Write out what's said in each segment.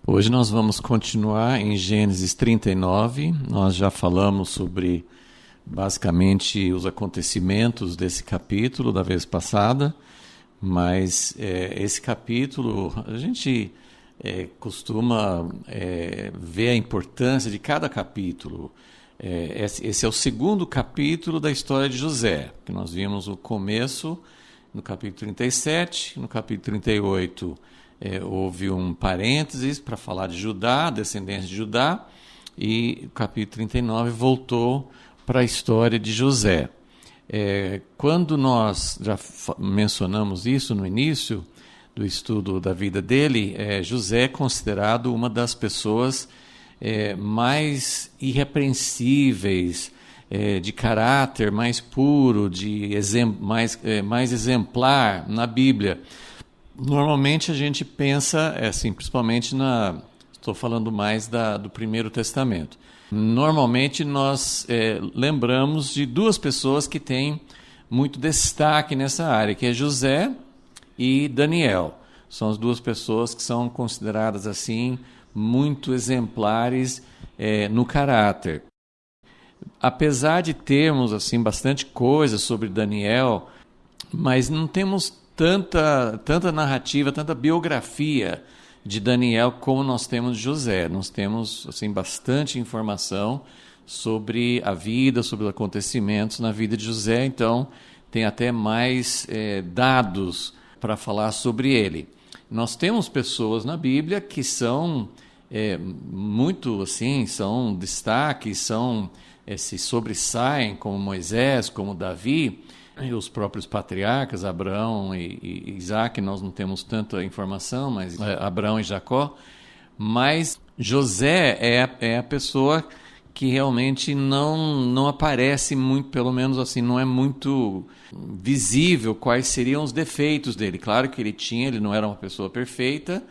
Hoje nós vamos continuar em Gênesis 39. Nós já falamos sobre basicamente os acontecimentos desse capítulo da vez passada, mas esse capítulo a gente costuma ver a importância de cada capítulo. Esse é o segundo capítulo da história de José, que nós vimos o começo no capítulo 37, no capítulo 38 houve um parênteses para falar de Judá, descendência de Judá, e o capítulo 39 voltou para a história de José. Quando nós já mencionamos isso no início do estudo da vida dele, José é considerado uma das pessoas mais irrepreensíveis, de caráter mais puro, mais exemplar na Bíblia. Normalmente a gente pensa, assim, principalmente estou falando mais do Primeiro Testamento. Normalmente nós lembramos de duas pessoas que têm muito destaque nessa área, que é José e Daniel. São as duas pessoas que são consideradas assim muito exemplares no caráter. Apesar de termos assim bastante coisa sobre Daniel, mas não temos tanta narrativa, tanta biografia de Daniel como nós temos de José. Nós temos assim bastante informação sobre a vida, sobre os acontecimentos na vida de José, então tem até mais dados para falar sobre ele. Nós temos pessoas na Bíblia que são muito assim, são destaques, se sobressaem, como Moisés, como Davi, e os próprios patriarcas, Abraão e Isaac, nós não temos tanta informação, mas Abraão e Jacó. Mas José é a pessoa que realmente não aparece muito, pelo menos assim, não é muito visível quais seriam os defeitos dele. Claro que ele não era uma pessoa perfeita.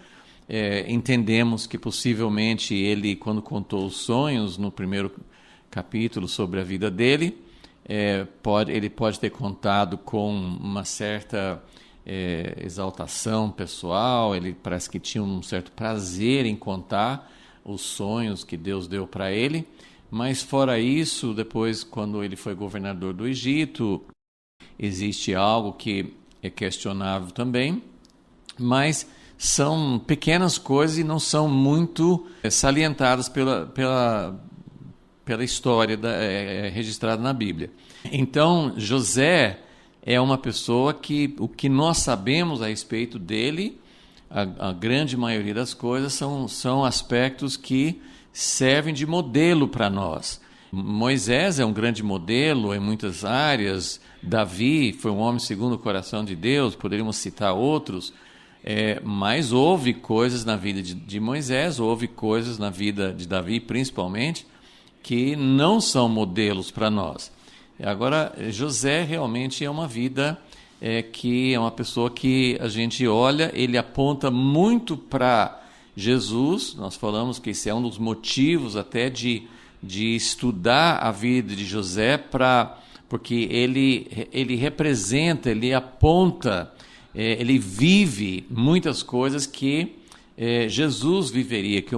Entendemos que possivelmente ele, quando contou os sonhos no primeiro capítulo sobre a vida dele, ele pode ter contado com uma certa exaltação pessoal, ele parece que tinha um certo prazer em contar os sonhos que Deus deu para ele, mas fora isso, depois quando ele foi governador do Egito, existe algo que é questionável também, mas são pequenas coisas e não são muito salientadas pela história registrada na Bíblia. Então, José é uma pessoa que o que nós sabemos a respeito dele, a grande maioria das coisas, são aspectos que servem de modelo para nós. Moisés é um grande modelo em muitas áreas, Davi foi um homem segundo o coração de Deus, poderíamos citar outros, mas houve coisas na vida de Moisés, houve coisas na vida de Davi principalmente, que não são modelos para nós. Agora, José realmente é uma vida que é uma pessoa que a gente olha, ele aponta muito para Jesus. Nós falamos que esse é um dos motivos até de estudar a vida de José, porque ele representa, ele aponta, ele vive muitas coisas que Jesus viveria, que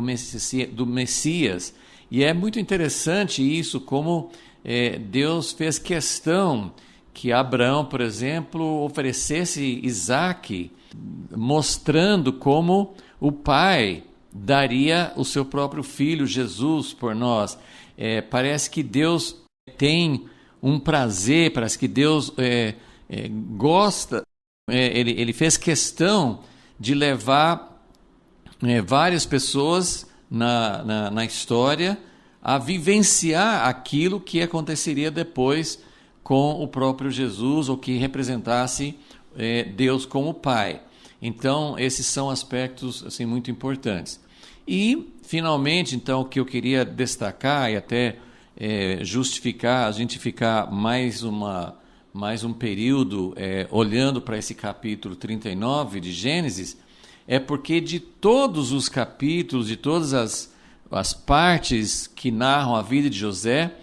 do Messias. E é muito interessante isso, como Deus fez questão que Abraão, por exemplo, oferecesse Isaac, mostrando como o Pai daria o seu próprio filho, Jesus, por nós. Parece que Deus tem um prazer, parece que Deus gosta, ele fez questão de levar várias pessoas na história a vivenciar aquilo que aconteceria depois com o próprio Jesus, ou que representasse Deus como Pai. Então, esses são aspectos assim, muito importantes. E, finalmente, então, o que eu queria destacar e até justificar, a gente ficar mais um período olhando para esse capítulo 39 de Gênesis, é porque de todos os capítulos, de todas as partes que narram a vida de José,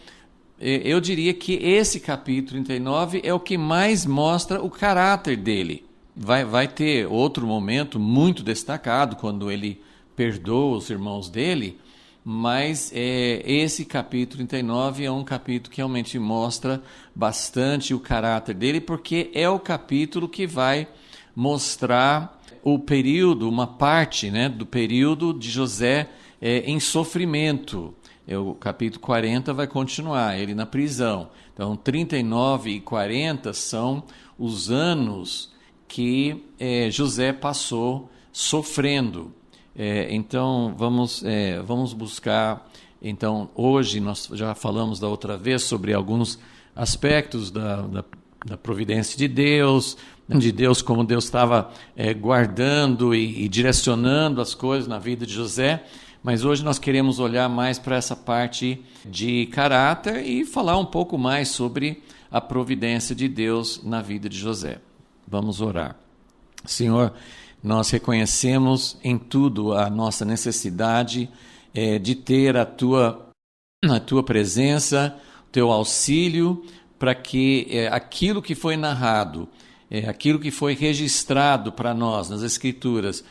eu diria que esse capítulo 39 é o que mais mostra o caráter dele. Vai ter outro momento muito destacado, quando ele perdoa os irmãos dele, mas esse capítulo 39 é um capítulo que realmente mostra bastante o caráter dele, porque é o capítulo que vai mostrar o período, uma parte, né, do período de José em sofrimento. O capítulo 40 vai continuar, ele na prisão. Então, 39 e 40 são os anos que José passou sofrendo. Então, vamos buscar. Então, hoje nós já falamos da outra vez sobre alguns aspectos da providência de Deus como Deus estava guardando e direcionando as coisas na vida de José. Mas hoje nós queremos olhar mais para essa parte de caráter e falar um pouco mais sobre a providência de Deus na vida de José. Vamos orar. Senhor, nós reconhecemos em tudo a nossa necessidade de ter a tua presença, o teu auxílio, para que aquilo que foi narrado, aquilo que foi registrado para nós nas Escrituras,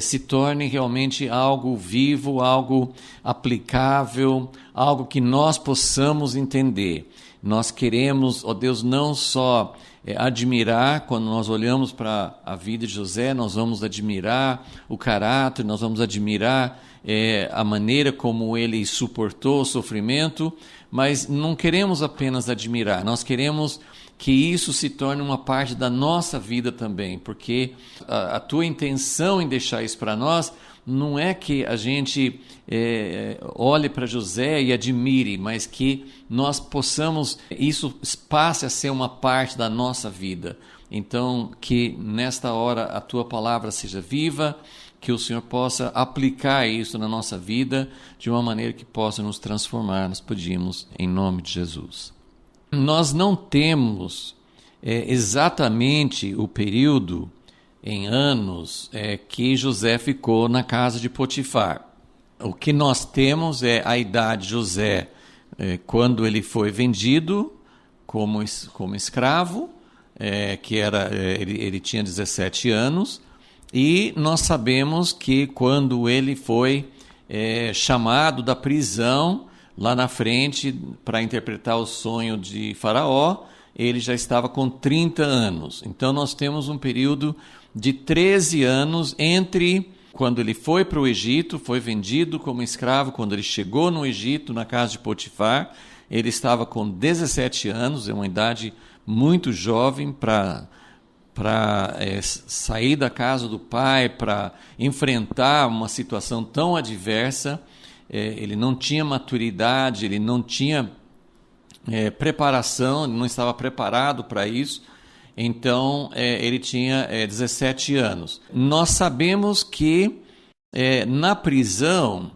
se torne realmente algo vivo, algo aplicável, algo que nós possamos entender. Nós queremos, ó Deus, não só admirar, quando nós olhamos para a vida de José, nós vamos admirar o caráter, nós vamos admirar a maneira como ele suportou o sofrimento, mas não queremos apenas admirar, nós queremos que isso se torne uma parte da nossa vida também, porque a tua intenção em deixar isso para nós não é que a gente olhe para José e admire, mas que nós possamos, isso passe a ser uma parte da nossa vida. Então, que nesta hora a tua palavra seja viva, que o Senhor possa aplicar isso na nossa vida de uma maneira que possa nos transformar. Nós pedimos em nome de Jesus. Nós não temos exatamente o período em anos que José ficou na casa de Potifar. O que nós temos é a idade de José quando ele foi vendido como escravo, ele tinha 17 anos, e nós sabemos que quando ele foi chamado da prisão, lá na frente, para interpretar o sonho de Faraó, ele já estava com 30 anos. Então, nós temos um período de 13 anos entre quando ele foi para o Egito, foi vendido como escravo, quando ele chegou no Egito, na casa de Potifar, ele estava com 17 anos, é uma idade muito jovem para sair da casa do pai, para enfrentar uma situação tão adversa. Ele não tinha maturidade, ele não tinha preparação, ele não estava preparado para isso. Então, ele tinha 17 anos. Nós sabemos que na prisão,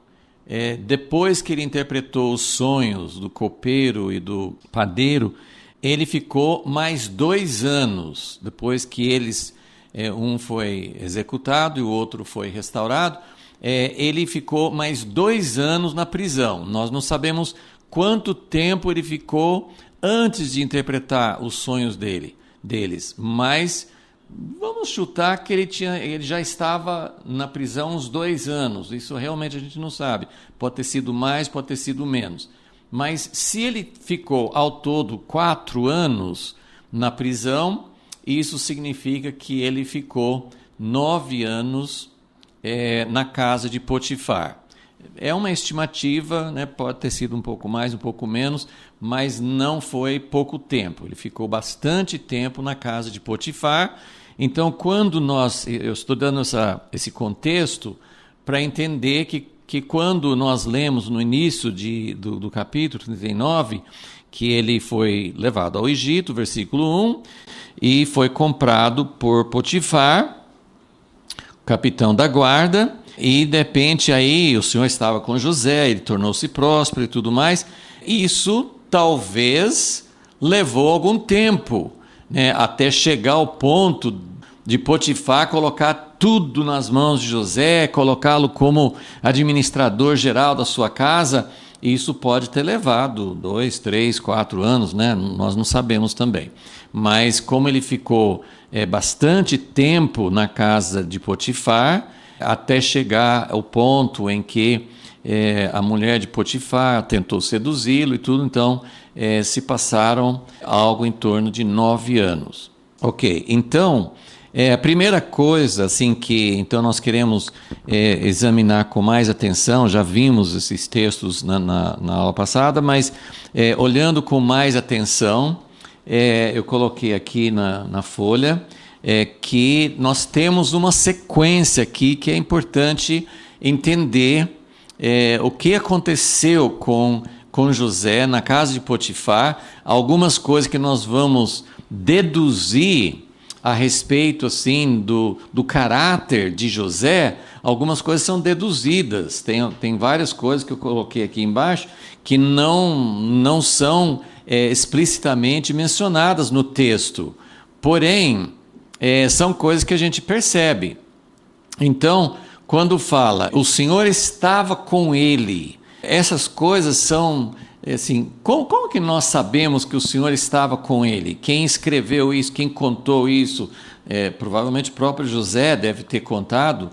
depois que ele interpretou os sonhos do copeiro e do padeiro, ele ficou mais 2 anos, depois que eles, um foi executado e o outro foi restaurado, ele ficou mais 2 anos na prisão. Nós não sabemos quanto tempo ele ficou antes de interpretar os sonhos deles, mas vamos chutar que ele já estava na prisão uns 2 anos. Isso realmente a gente não sabe. Pode ter sido mais, pode ter sido menos. Mas se ele ficou ao todo 4 anos na prisão, isso significa que ele ficou 9 anos na casa de Potifar. É uma estimativa, né? Pode ter sido um pouco mais, um pouco menos, mas não foi pouco tempo. Ele ficou bastante tempo na casa de Potifar. Então, eu estou dando esse contexto para entender que quando nós lemos no início do capítulo 39, que ele foi levado ao Egito, versículo 1, e foi comprado por Potifar, capitão da guarda, e de repente aí o Senhor estava com José, ele tornou-se próspero e tudo mais. Isso talvez levou algum tempo, né, até chegar ao ponto de Potifar colocar tudo nas mãos de José, colocá-lo como administrador geral da sua casa. Isso pode ter levado 2, 3, 4 anos, né? Nós não sabemos também. Mas como ele ficou bastante tempo na casa de Potifar, até chegar ao ponto em que a mulher de Potifar tentou seduzi-lo e tudo, então se passaram algo em torno de 9 anos. Ok, então a primeira coisa assim que então nós queremos examinar com mais atenção, já vimos esses textos na aula passada, mas olhando com mais atenção, eu coloquei aqui na folha que nós temos uma sequência aqui que é importante entender o que aconteceu com José na casa de Potifar, algumas coisas que nós vamos deduzir a respeito assim do caráter de José. Algumas coisas são deduzidas, tem várias coisas que eu coloquei aqui embaixo que não são explicitamente mencionadas no texto, porém são coisas que a gente percebe. Então, quando fala, o Senhor estava com ele, essas coisas são assim, como que nós sabemos que o Senhor estava com ele? Quem escreveu isso, quem contou isso? Provavelmente o próprio José deve ter contado.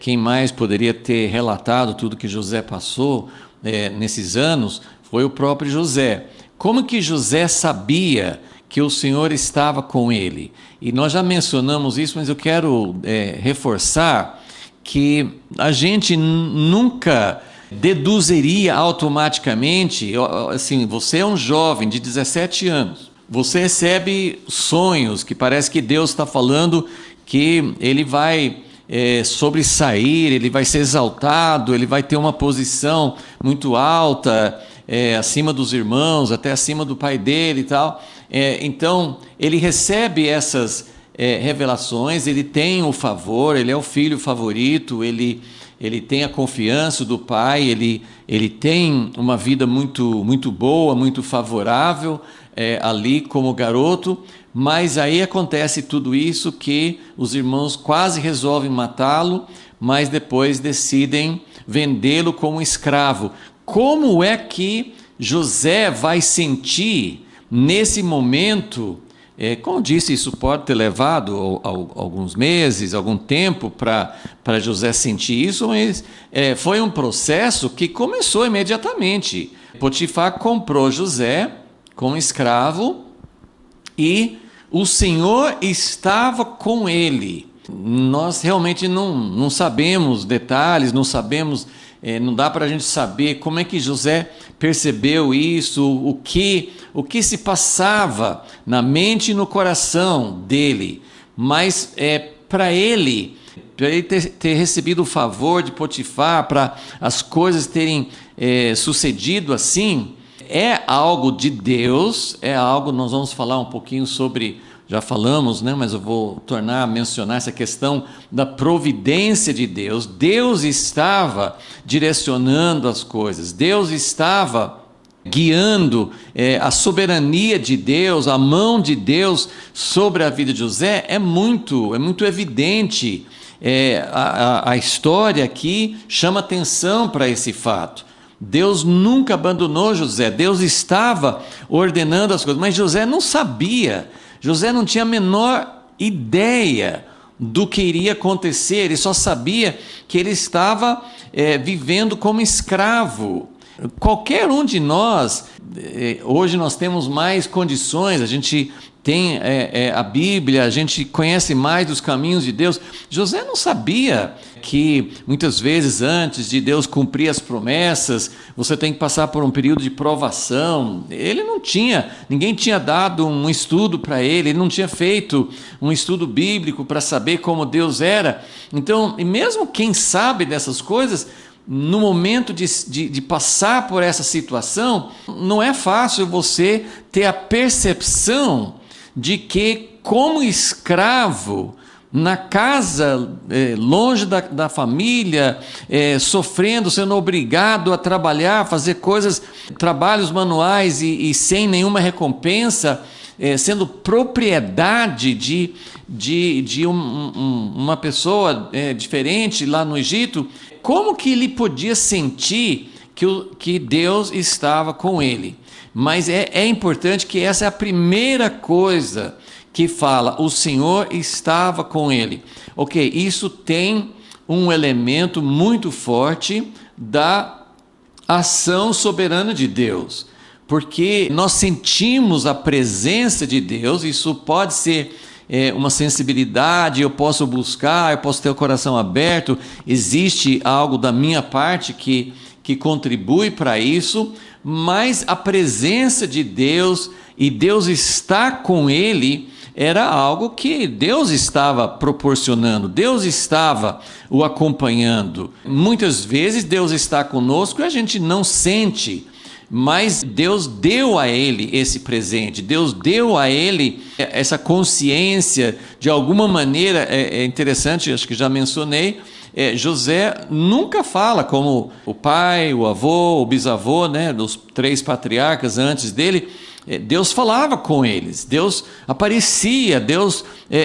Quem mais poderia ter relatado tudo que José passou nesses anos foi o próprio José. Como que José sabia que o Senhor estava com ele? E nós já mencionamos isso, mas eu quero reforçar que a gente nunca deduziria automaticamente, assim, você é um jovem de 17 anos, você recebe sonhos que parece que Deus está falando que ele vai sobressair, ele vai ser exaltado, ele vai ter uma posição muito alta, acima dos irmãos, até acima do pai dele e tal. Então, ele recebe essas revelações, ele tem o favor, ele é o filho favorito, ele tem a confiança do pai, ele tem uma vida muito, muito boa, muito favorável ali como garoto, mas aí acontece tudo isso que os irmãos quase resolvem matá-lo, mas depois decidem vendê-lo como escravo. Como é que José vai sentir nesse momento? Como disse, isso pode ter levado alguns meses, algum tempo para José sentir isso, mas foi um processo que começou imediatamente. Potifar comprou José como escravo e o Senhor estava com ele. Nós realmente não sabemos detalhes, não sabemos, não dá para a gente saber como é que José percebeu isso, o que se passava na mente e no coração dele, mas para ele ter recebido o favor de Potifar, para as coisas terem sucedido assim, é algo de Deus, nós vamos falar um pouquinho sobre, já falamos, né, mas eu vou tornar a mencionar essa questão da providência de Deus. Deus estava direcionando as coisas, Deus estava guiando, a soberania de Deus, a mão de Deus sobre a vida de José é muito evidente. A história aqui chama atenção para esse fato. Deus nunca abandonou José, Deus estava ordenando as coisas, mas José não sabia, José não tinha a menor ideia do que iria acontecer, ele só sabia que ele estava vivendo como escravo. Qualquer um de nós, hoje nós temos mais condições, a gente tem a Bíblia, a gente conhece mais dos caminhos de Deus. José não sabia que muitas vezes antes de Deus cumprir as promessas, você tem que passar por um período de provação. Ninguém tinha dado um estudo para ele não tinha feito um estudo bíblico para saber como Deus era. Então, e mesmo quem sabe dessas coisas, no momento de passar por essa situação, não é fácil você ter a percepção de que, como escravo, na casa, longe da família, sofrendo, sendo obrigado a trabalhar, fazer trabalhos manuais e sem nenhuma recompensa, sendo propriedade de uma pessoa diferente lá no Egito, como que ele podia sentir que Deus estava com ele? Mas é importante que essa é a primeira coisa que fala, o Senhor estava com ele. Ok, isso tem um elemento muito forte da ação soberana de Deus, porque nós sentimos a presença de Deus. Isso pode ser uma sensibilidade, eu posso buscar, eu posso ter o coração aberto, existe algo da minha parte que contribui para isso, mas a presença de Deus e Deus está com ele era algo que Deus estava proporcionando, Deus estava o acompanhando. Muitas vezes Deus está conosco e a gente não sente, mas Deus deu a ele esse presente, Deus deu a ele essa consciência. De alguma maneira, é interessante, acho que já mencionei, José nunca fala como o pai, o avô, o bisavô, né, dos 3 patriarcas antes dele. Deus falava com eles, Deus aparecia, Deus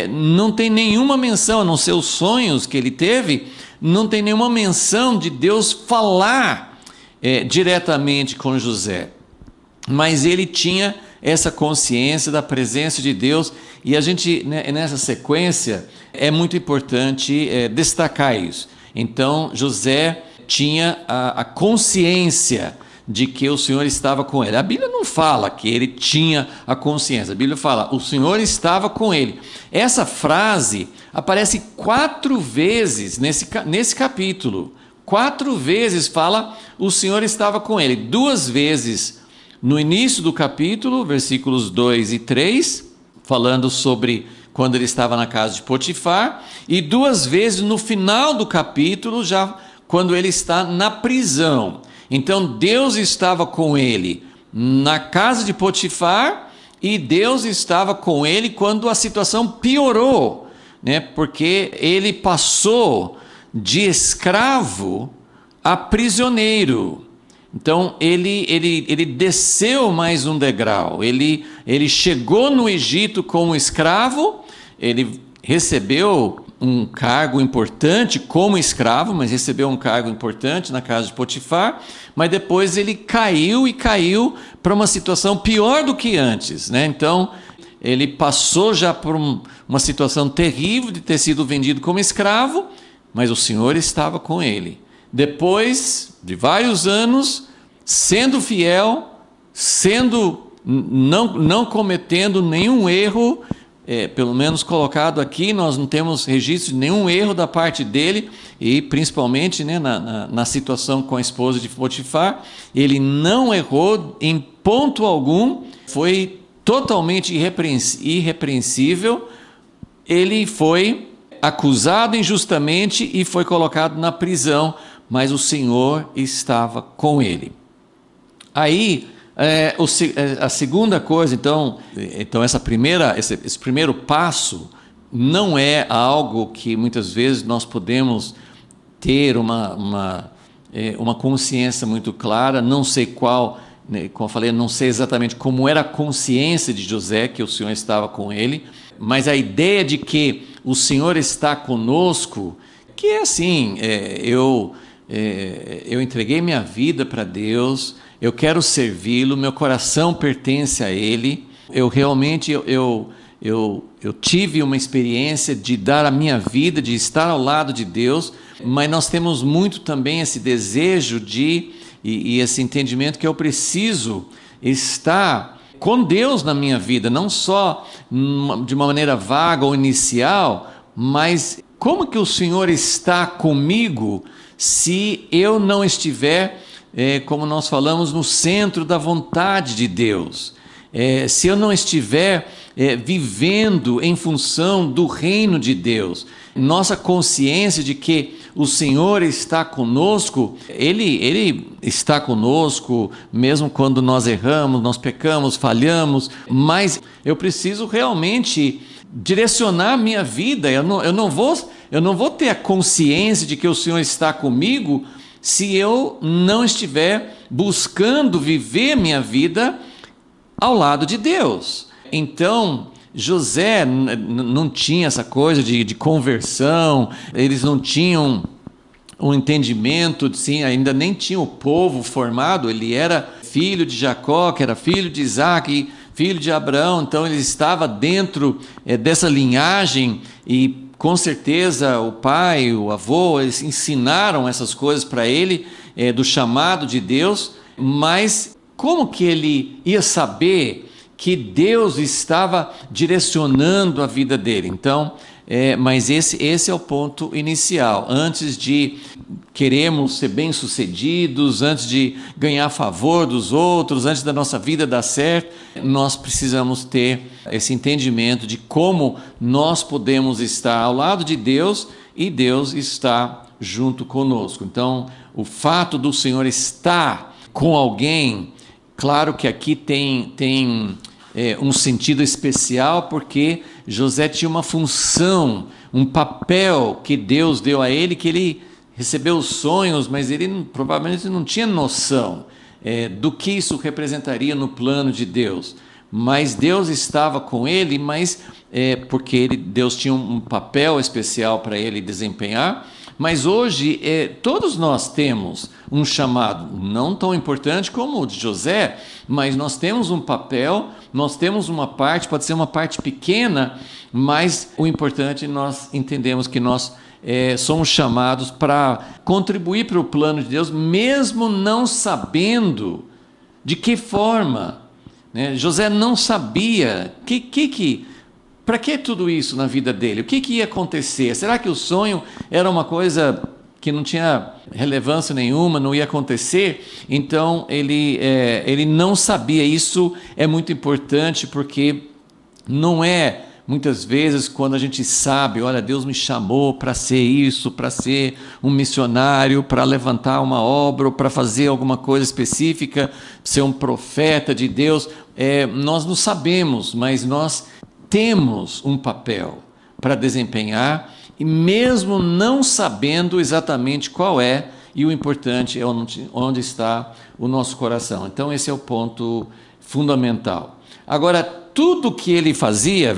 não tem nenhuma menção, a não ser os sonhos que ele teve, não tem nenhuma menção de Deus falar diretamente com José, mas ele tinha essa consciência da presença de Deus, e a gente, nessa sequência, é muito importante destacar isso. Então, José tinha a consciência de que o Senhor estava com ele. A Bíblia não fala que ele tinha a consciência, a Bíblia fala, o Senhor estava com ele. Essa frase aparece 4 vezes nesse capítulo. 4 vezes fala, o Senhor estava com ele. 2 vezes no início do capítulo, versículos 2 e 3, falando sobre quando ele estava na casa de Potifar, e 2 vezes no final do capítulo, já quando ele está na prisão. Então Deus estava com ele na casa de Potifar, e Deus estava com ele quando a situação piorou, né? Porque ele passou de escravo a prisioneiro. Então ele desceu mais um degrau, ele chegou no Egito como escravo, ele recebeu um cargo importante como escravo, mas recebeu um cargo importante na casa de Potifar, mas depois ele caiu para uma situação pior do que antes, né? Então ele passou já por uma situação terrível de ter sido vendido como escravo, mas o Senhor estava com ele. Depois de vários anos, sendo fiel, não cometendo nenhum erro, pelo menos colocado aqui, nós não temos registro de nenhum erro da parte dele, e principalmente, né, na situação com a esposa de Potifar, ele não errou em ponto algum, foi totalmente irrepreensível. Ele foi acusado injustamente e foi colocado na prisão, mas o Senhor estava com ele. Aí, a segunda coisa, então esse primeiro passo não é algo que muitas vezes nós podemos ter uma consciência muito clara. Não sei qual, né, como eu falei, não sei exatamente como era a consciência de José que o Senhor estava com ele, mas a ideia de que o Senhor está conosco, que é assim, eu entreguei minha vida para Deus, eu quero servi-lo, meu coração pertence a Ele, eu realmente tive uma experiência de dar a minha vida, de estar ao lado de Deus, mas nós temos muito também esse desejo e esse entendimento que eu preciso estar com Deus na minha vida, não só de uma maneira vaga ou inicial, mas como que o Senhor está comigo se eu não estiver, como nós falamos, no centro da vontade de Deus? Se eu não estiver vivendo em função do reino de Deus, nossa consciência de que o Senhor está conosco, Ele está conosco, mesmo quando nós erramos, nós pecamos, falhamos, mas eu preciso realmente direcionar a minha vida. Eu não vou ter a consciência de que o Senhor está comigo se eu não estiver buscando viver minha vida ao lado de Deus. Então, José não tinha essa coisa de conversão, eles não tinham um entendimento, sim, ainda nem tinha o povo formado. Ele era filho de Jacó, que era filho de Isaac, filho de Abraão, então ele estava dentro dessa linhagem, e Com certeza o pai, o avô, eles ensinaram essas coisas para ele, do chamado de Deus, mas como que ele ia saber que Deus estava direcionando a vida dele? Então, mas esse é o ponto inicial. Antes de queremos ser bem-sucedidos, antes de ganhar favor dos outros, antes da nossa vida dar certo, nós precisamos ter esse entendimento de como nós podemos estar ao lado de Deus e Deus está junto conosco. Então, o fato do Senhor estar com alguém, claro que aqui tem um sentido especial, porque José tinha uma função, um papel que Deus deu a ele, que ele recebeu os sonhos, mas ele provavelmente não tinha noção do que isso representaria no plano de Deus. Mas Deus estava com ele, mas porque Deus tinha um papel especial para ele desempenhar. Mas hoje todos nós temos um chamado, não tão importante como o de José, mas nós temos um papel, nós temos uma parte, pode ser uma parte pequena, mas o importante nós entendemos que nós somos chamados para contribuir para o plano de Deus, mesmo não sabendo de que forma. Né? José não sabia para que tudo isso na vida dele? O que ia acontecer? Será que o sonho era uma coisa que não tinha relevância nenhuma, não ia acontecer? Então ele não sabia. Isso é muito importante, porque não é muitas vezes quando a gente sabe, olha, Deus me chamou para ser isso, para ser um missionário, para levantar uma obra, ou para fazer alguma coisa específica, ser um profeta de Deus. Nós não sabemos, mas nós temos um papel para desempenhar, e mesmo não sabendo exatamente qual é, e o importante é onde está o nosso coração. Então esse é o ponto fundamental. Agora, tudo que ele fazia,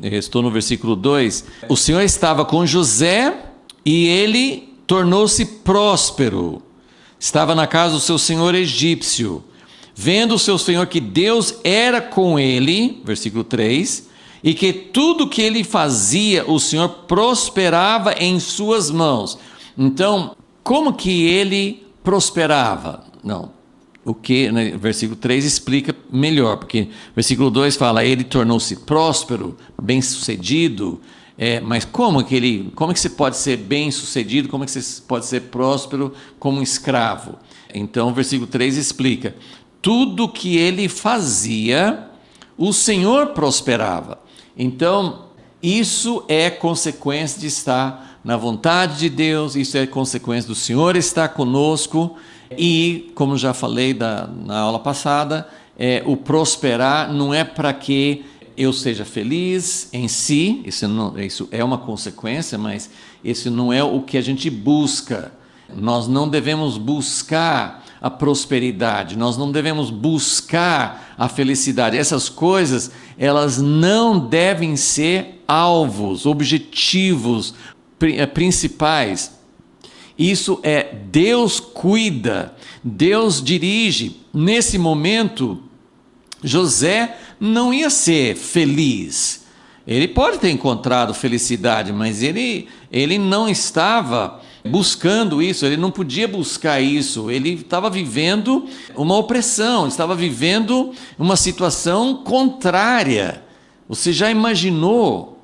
estou no versículo 2, o Senhor estava com José e ele tornou-se próspero. Estava na casa do seu senhor egípcio. Vendo o seu senhor que Deus era com ele, versículo 3, e que tudo que ele fazia, o Senhor prosperava em suas mãos. Então, como que ele prosperava? Não, versículo 3 explica melhor, porque versículo 2 fala, ele tornou-se próspero, bem-sucedido, mas como que você pode ser bem-sucedido, como que você pode ser próspero como um escravo? Então, versículo 3 explica, tudo que ele fazia, o Senhor prosperava. Então, isso é consequência de estar na vontade de Deus, isso é consequência do Senhor estar conosco, e, como já falei na aula passada, o prosperar não é para que eu seja feliz em si, isso é uma consequência, mas isso não é o que a gente busca. Nós não devemos buscar a prosperidade, nós não devemos buscar a felicidade. Essas coisas, elas não devem ser alvos, objetivos principais. Isso Deus cuida, Deus dirige. Nesse momento, José não ia ser feliz. Ele pode ter encontrado felicidade, mas ele não estava buscando isso, ele não podia buscar isso, ele estava vivendo uma opressão, estava vivendo uma situação contrária. Você já imaginou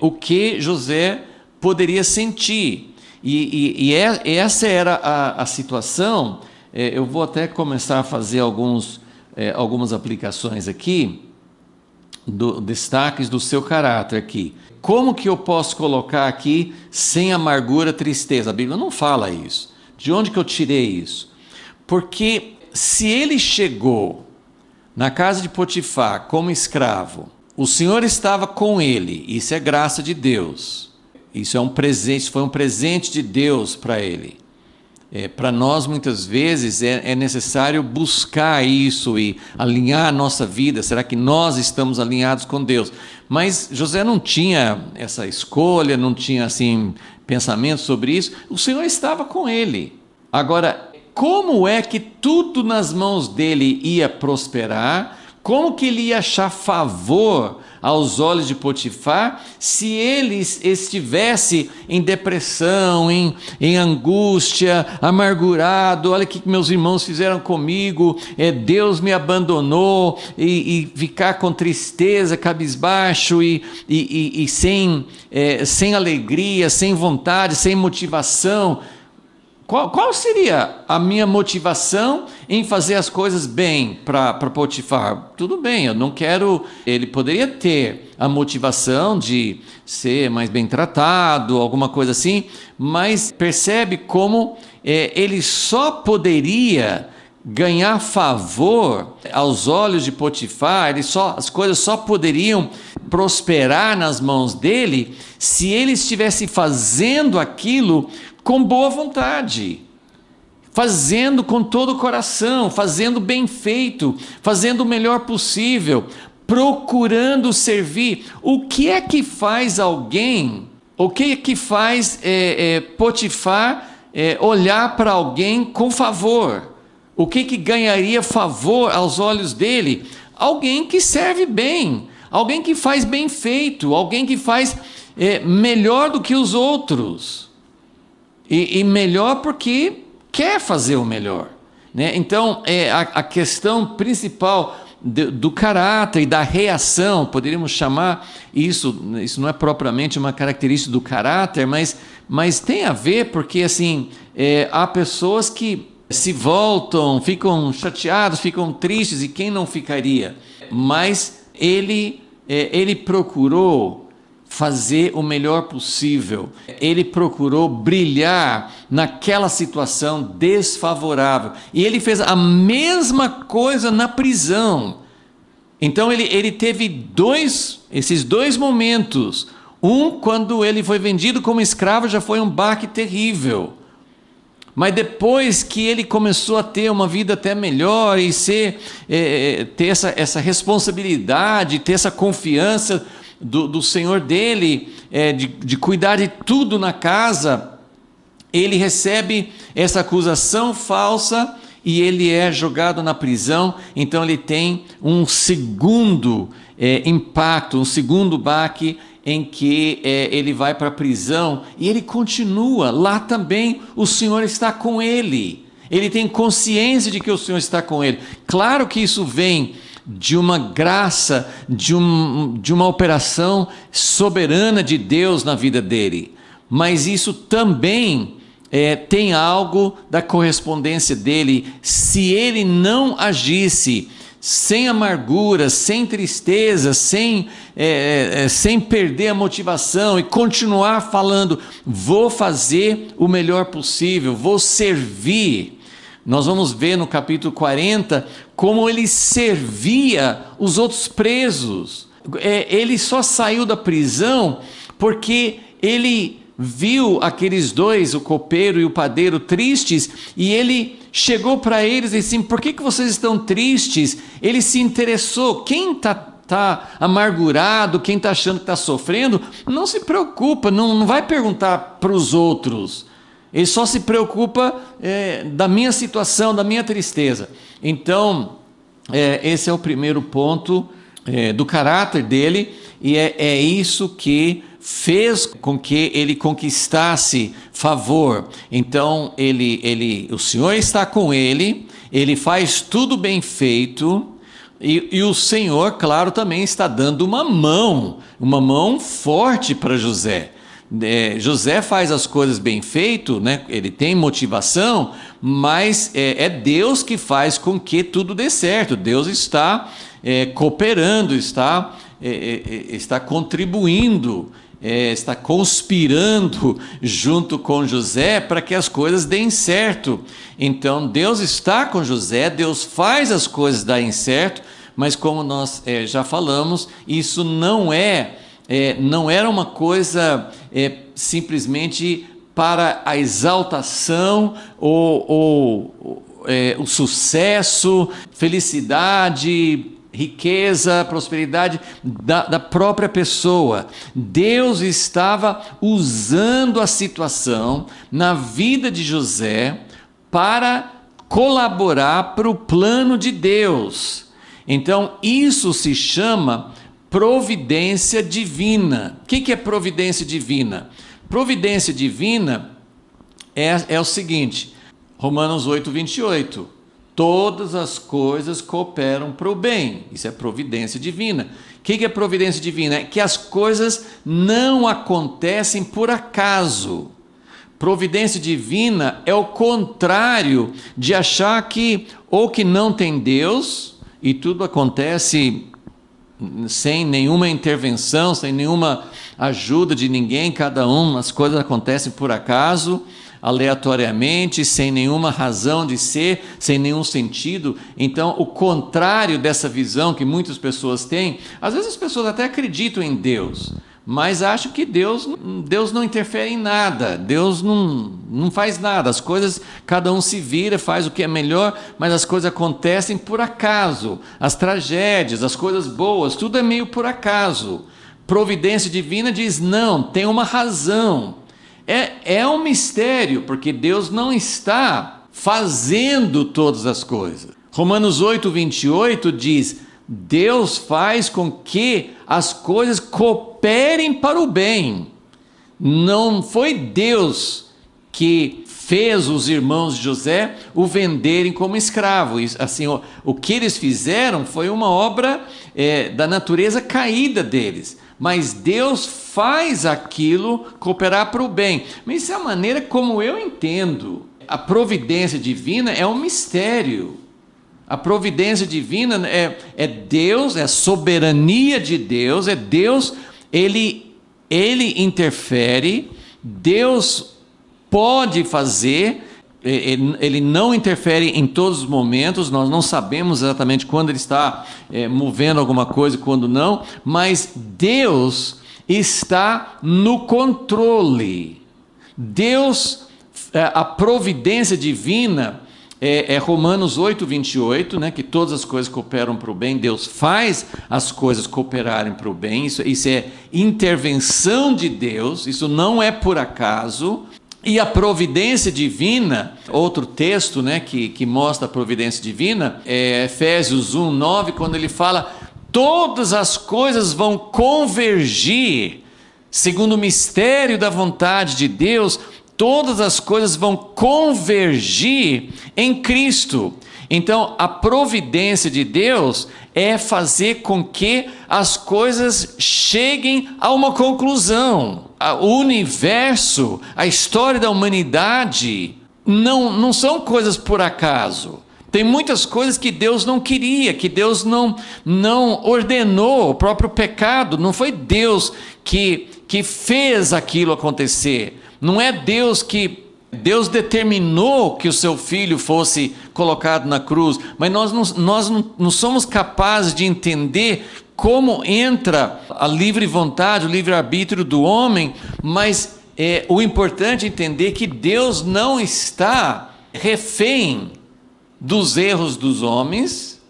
o que José poderia sentir? E essa era a situação. Eu vou até começar a fazer algumas aplicações aqui, destaques do seu caráter aqui. Como que eu posso colocar aqui sem amargura, tristeza? A Bíblia não fala isso. De onde que eu tirei isso? Porque se ele chegou na casa de Potifar como escravo, o Senhor estava com ele, isso é graça de Deus. Isso é um presente, foi um presente de Deus para ele. Para nós, muitas vezes, é necessário buscar isso e alinhar a nossa vida. Será que nós estamos alinhados com Deus? Mas José não tinha essa escolha, não tinha assim pensamento sobre isso. O Senhor estava com ele. Agora, como é que tudo nas mãos dele ia prosperar? como que ele ia achar favor aos olhos de Potifar se ele estivesse em depressão, em angústia, amargurado? Olha o que meus irmãos fizeram comigo, Deus me abandonou, e ficar com tristeza, cabisbaixo e sem alegria, sem vontade, sem motivação. Qual seria a minha motivação em fazer as coisas bem para Potifar? Tudo bem, eu não quero... Ele poderia ter a motivação de ser mais bem tratado, alguma coisa assim, mas percebe como ele só poderia ganhar favor aos olhos de Potifar, as coisas só poderiam prosperar nas mãos dele se ele estivesse fazendo aquilo com boa vontade, fazendo com todo o coração, fazendo bem feito, fazendo o melhor possível, procurando servir. O que é que faz Potifar olhar para alguém com favor? O que ganharia favor aos olhos dele? Alguém que serve bem, alguém que faz bem feito, alguém que faz melhor do que os outros. E melhor porque quer fazer o melhor, né? Então, a questão principal do caráter e da reação, poderíamos chamar isso não é propriamente uma característica do caráter, mas tem a ver porque assim, há pessoas que se voltam, ficam chateados, ficam tristes, e quem não ficaria? Mas ele procurou fazer o melhor possível, ele procurou brilhar naquela situação desfavorável, e ele fez a mesma coisa na prisão. Então ele teve esses dois momentos. Quando ele foi vendido como escravo, já foi um baque terrível, mas depois que ele começou a ter uma vida até melhor e ter essa responsabilidade, ter essa confiança do Senhor dele, de cuidar de tudo na casa, ele recebe essa acusação falsa e ele é jogado na prisão. Então ele tem um segundo impacto, um segundo baque, em que ele vai para a prisão e ele continua. Lá também o Senhor está com ele, ele tem consciência de que o Senhor está com ele. Claro que isso vem de uma graça, de uma operação soberana de Deus na vida dele, mas isso também tem algo da correspondência dele. Se ele não agisse sem amargura, sem tristeza, sem perder a motivação e continuar falando, vou fazer o melhor possível, vou servir. Nós vamos ver no capítulo 40 como ele servia os outros presos. Ele só saiu da prisão porque ele viu aqueles dois, o copeiro e o padeiro, tristes, e ele chegou para eles e disse assim: por que vocês estão tristes? Ele se interessou. Quem está amargurado, quem está achando que está sofrendo, não se preocupa, não vai perguntar para os outros. Ele só se preocupa da minha situação, da minha tristeza. Então, esse é o primeiro ponto do caráter dele, e é isso que fez com que ele conquistasse favor. Então, o Senhor está com ele, ele faz tudo bem feito, e o Senhor, claro, também está dando uma mão forte para José. José faz as coisas bem feito, né? Ele tem motivação, mas é Deus que faz com que tudo dê certo. Deus está cooperando, está contribuindo, está conspirando junto com José para que as coisas deem certo. Então Deus está com José, Deus faz as coisas darem certo, mas como nós já falamos, isso não era uma coisa simplesmente para a exaltação ou o sucesso, felicidade, riqueza, prosperidade da própria pessoa. Deus estava usando a situação na vida de José para colaborar para o plano de Deus. Então, isso se chama providência divina. O que é providência divina? Providência divina é o seguinte, Romanos 8, 28. Todas as coisas cooperam para o bem. Isso é providência divina. O que é providência divina? É que as coisas não acontecem por acaso. Providência divina é o contrário de achar que ou que não tem Deus e tudo acontece sem nenhuma intervenção, sem nenhuma ajuda de ninguém, as coisas acontecem por acaso, aleatoriamente, sem nenhuma razão de ser, sem nenhum sentido. Então, o contrário dessa visão que muitas pessoas têm, às vezes as pessoas até acreditam em Deus, mas acham que Deus não interfere em nada, Deus não faz nada, as coisas, cada um se vira, faz o que é melhor, mas as coisas acontecem por acaso, as tragédias, as coisas boas, tudo é meio por acaso. Providência divina diz, não, tem uma razão. É um mistério, porque Deus não está fazendo todas as coisas. Romanos 8, 28 diz, Deus faz com que as coisas cooperem para o bem. Não foi Deus que fez os irmãos de José o venderem como escravo. Assim, o que eles fizeram foi uma obra da natureza caída deles. Mas Deus faz aquilo cooperar para o bem. Mas isso é a maneira como eu entendo. A providência divina é um mistério. A providência divina é Deus, é a soberania de Deus, é Deus, ele interfere, Deus pode fazer, ele não interfere em todos os momentos, nós não sabemos exatamente quando ele está movendo alguma coisa e quando não, mas Deus está no controle. Deus, a providência divina, Romanos 8, 28, né, que todas as coisas cooperam para o bem, Deus faz as coisas cooperarem para o bem, isso é intervenção de Deus, isso não é por acaso. E a providência divina, outro texto, né, que mostra a providência divina, é Efésios 1, 9, quando ele fala, todas as coisas vão convergir, segundo o mistério da vontade de Deus, todas as coisas vão convergir em Cristo. Então, a providência de Deus é fazer com que as coisas cheguem a uma conclusão. O universo, a história da humanidade, não são coisas por acaso. Tem muitas coisas que Deus não queria, que Deus não ordenou, o próprio pecado. Não foi Deus que fez aquilo acontecer. Não é Deus determinou que o seu filho fosse colocado na cruz, mas nós não somos capazes de entender como entra a livre vontade, o livre-arbítrio do homem, mas o importante é entender que Deus não está refém dos erros dos homens,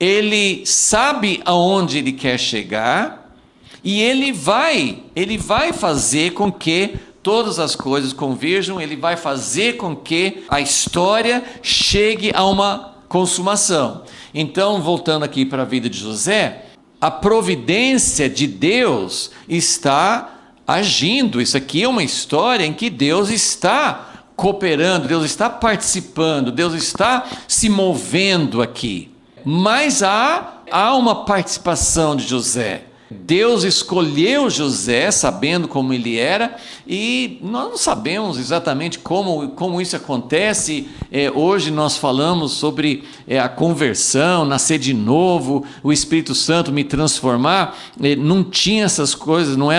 Ele sabe aonde Ele quer chegar, e Ele vai fazer com que todas as coisas converjam, Ele vai fazer com que a história chegue a uma consumação. Então, voltando aqui para a vida de José, a providência de Deus está agindo. Isso aqui é uma história em que Deus está cooperando, Deus está participando, Deus está se movendo aqui. Mas há uma participação de José. Deus escolheu José sabendo como ele era, e nós não sabemos exatamente como isso acontece. Hoje nós falamos sobre a conversão, nascer de novo, o Espírito Santo me transformar. Não tinha essas coisas, não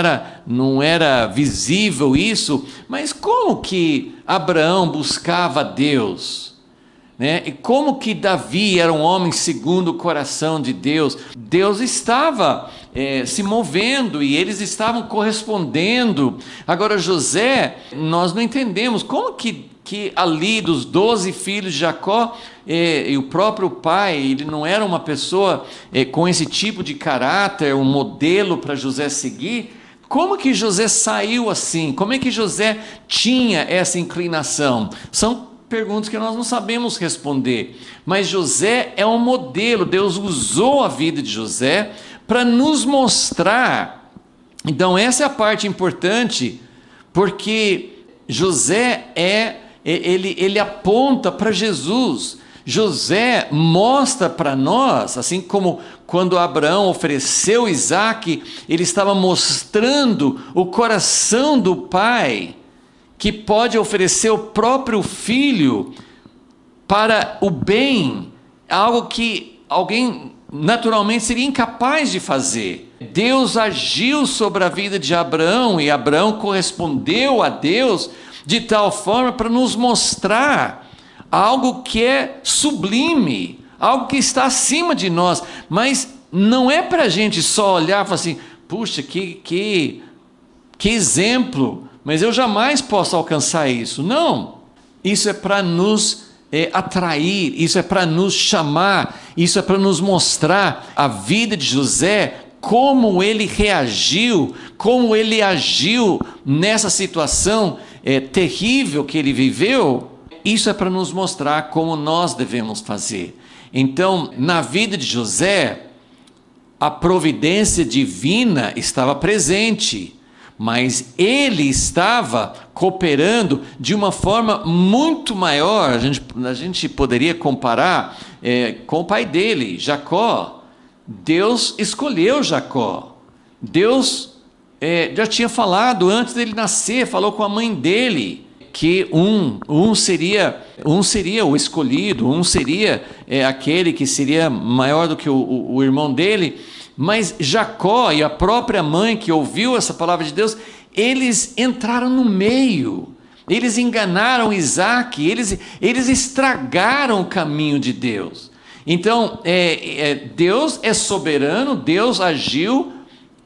era visível isso, mas como que Abraão buscava Deus? E como que Davi era um homem segundo o coração de Deus? Deus estava se movendo e eles estavam correspondendo. Agora José, nós não entendemos como que ali dos 12 filhos de Jacó, e o próprio pai, ele não era uma pessoa com esse tipo de caráter, um modelo para José seguir. Como que José saiu assim? Como é que José tinha essa inclinação? São perguntas que nós não sabemos responder. Mas José é um modelo. Deus usou a vida de José para nos mostrar. Então essa é a parte importante, porque José ele aponta para Jesus. José mostra para nós, assim como quando Abraão ofereceu Isaque, ele estava mostrando o coração do pai, que pode oferecer o próprio filho para o bem, algo que alguém naturalmente seria incapaz de fazer. Deus agiu sobre a vida de Abraão, e Abraão correspondeu a Deus de tal forma para nos mostrar algo que é sublime, algo que está acima de nós, mas não é para a gente só olhar e falar assim, puxa, que exemplo, mas eu jamais posso alcançar isso. Não, isso é para nos atrair, isso é para nos chamar, isso é para nos mostrar a vida de José, como ele reagiu, como ele agiu nessa situação terrível que ele viveu. Isso é para nos mostrar como nós devemos fazer. Então, na vida de José, a providência divina estava presente, mas ele estava cooperando de uma forma muito maior. A gente poderia comparar com o pai dele, Jacó. Deus escolheu Jacó. Deus já tinha falado antes dele nascer, falou com a mãe dele, que um seria o escolhido, um seria aquele que seria maior do que o irmão dele. Mas Jacó e a própria mãe que ouviu essa palavra de Deus, eles entraram no meio, eles enganaram Isaque, eles estragaram o caminho de Deus. Então, Deus é soberano, Deus agiu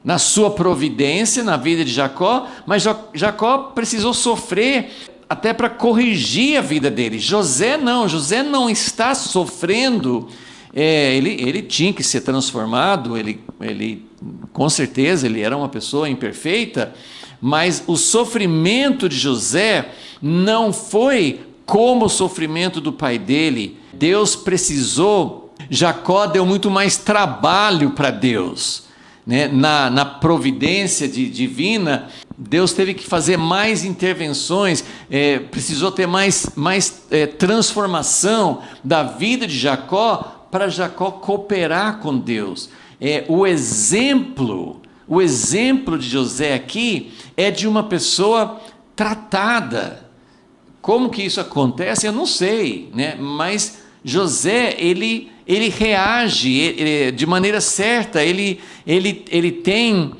na sua providência na vida de Jacó, mas Jacó precisou sofrer até para corrigir a vida dele. José não está sofrendo. Ele tinha que ser transformado, ele com certeza ele era uma pessoa imperfeita, mas o sofrimento de José não foi como o sofrimento do pai dele. Deus precisou, Jacó deu muito mais trabalho para Deus, né? Na providência divina, Deus teve que fazer mais intervenções, precisou ter mais transformação da vida de Jacó, para Jacó cooperar com Deus. O exemplo de José aqui é de uma pessoa tratada. Como que isso acontece? Eu não sei, né? Mas José, ele reage de maneira certa, ele tem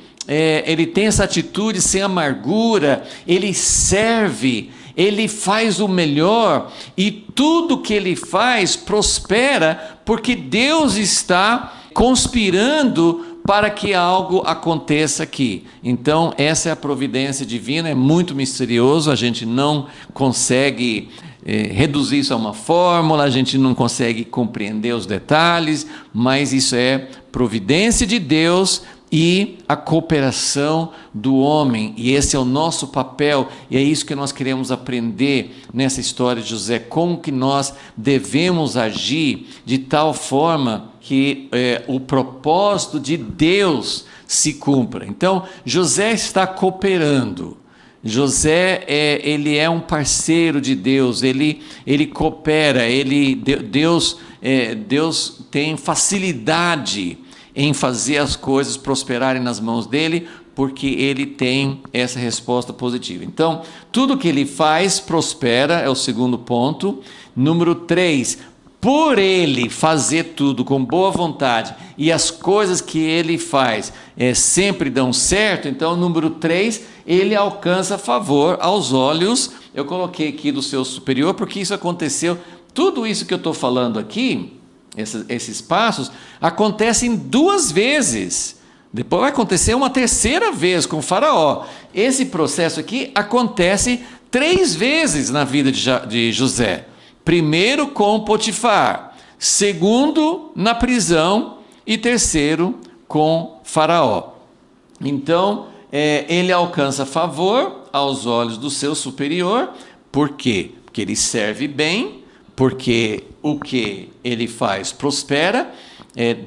essa atitude sem amargura, ele serve, ele faz o melhor, e tudo que ele faz prospera, porque Deus está conspirando para que algo aconteça aqui. Então essa é a providência divina, é muito misterioso, a gente não consegue reduzir isso a uma fórmula, a gente não consegue compreender os detalhes, mas isso é providência de Deus e a cooperação do homem, e esse é o nosso papel, e é isso que nós queremos aprender nessa história de José, como que nós devemos agir de tal forma que o propósito de Deus se cumpra. Então, José está cooperando. José ele é um parceiro de Deus, ele coopera, Deus tem facilidade em fazer as coisas prosperarem nas mãos dele, porque ele tem essa resposta positiva. Então, tudo que ele faz prospera, é o segundo ponto. Número 3, por ele fazer tudo com boa vontade, e as coisas que ele faz sempre dão certo, então, número 3, ele alcança favor aos olhos, eu coloquei aqui do seu superior, porque isso aconteceu, tudo isso que eu estou falando aqui, esses passos, acontecem 2 vezes, depois vai acontecer uma terceira vez com o faraó. Esse processo aqui acontece 3 vezes na vida de José. Primeiro com Potifar, segundo na prisão e terceiro com faraó. Então ele alcança favor aos olhos do seu superior. Por quê? que ele serve bem, porque o que ele faz prospera.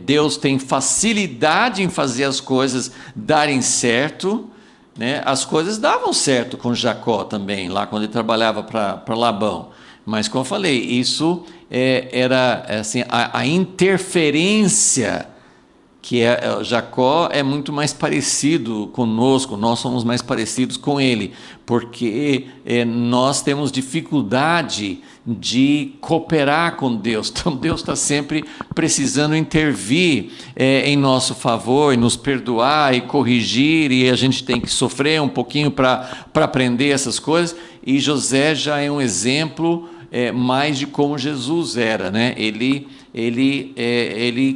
Deus tem facilidade em fazer as coisas darem certo, né? As coisas davam certo com Jacó também, lá quando ele trabalhava para Labão. Mas, como eu falei, isso era assim, a interferência, que Jacó é muito mais parecido conosco, nós somos mais parecidos com ele, porque nós temos dificuldade de cooperar com Deus. Então Deus está sempre precisando intervir em nosso favor, e nos perdoar e corrigir, e a gente tem que sofrer um pouquinho para aprender essas coisas. E José já é um exemplo mais de como Jesus era, né? Ele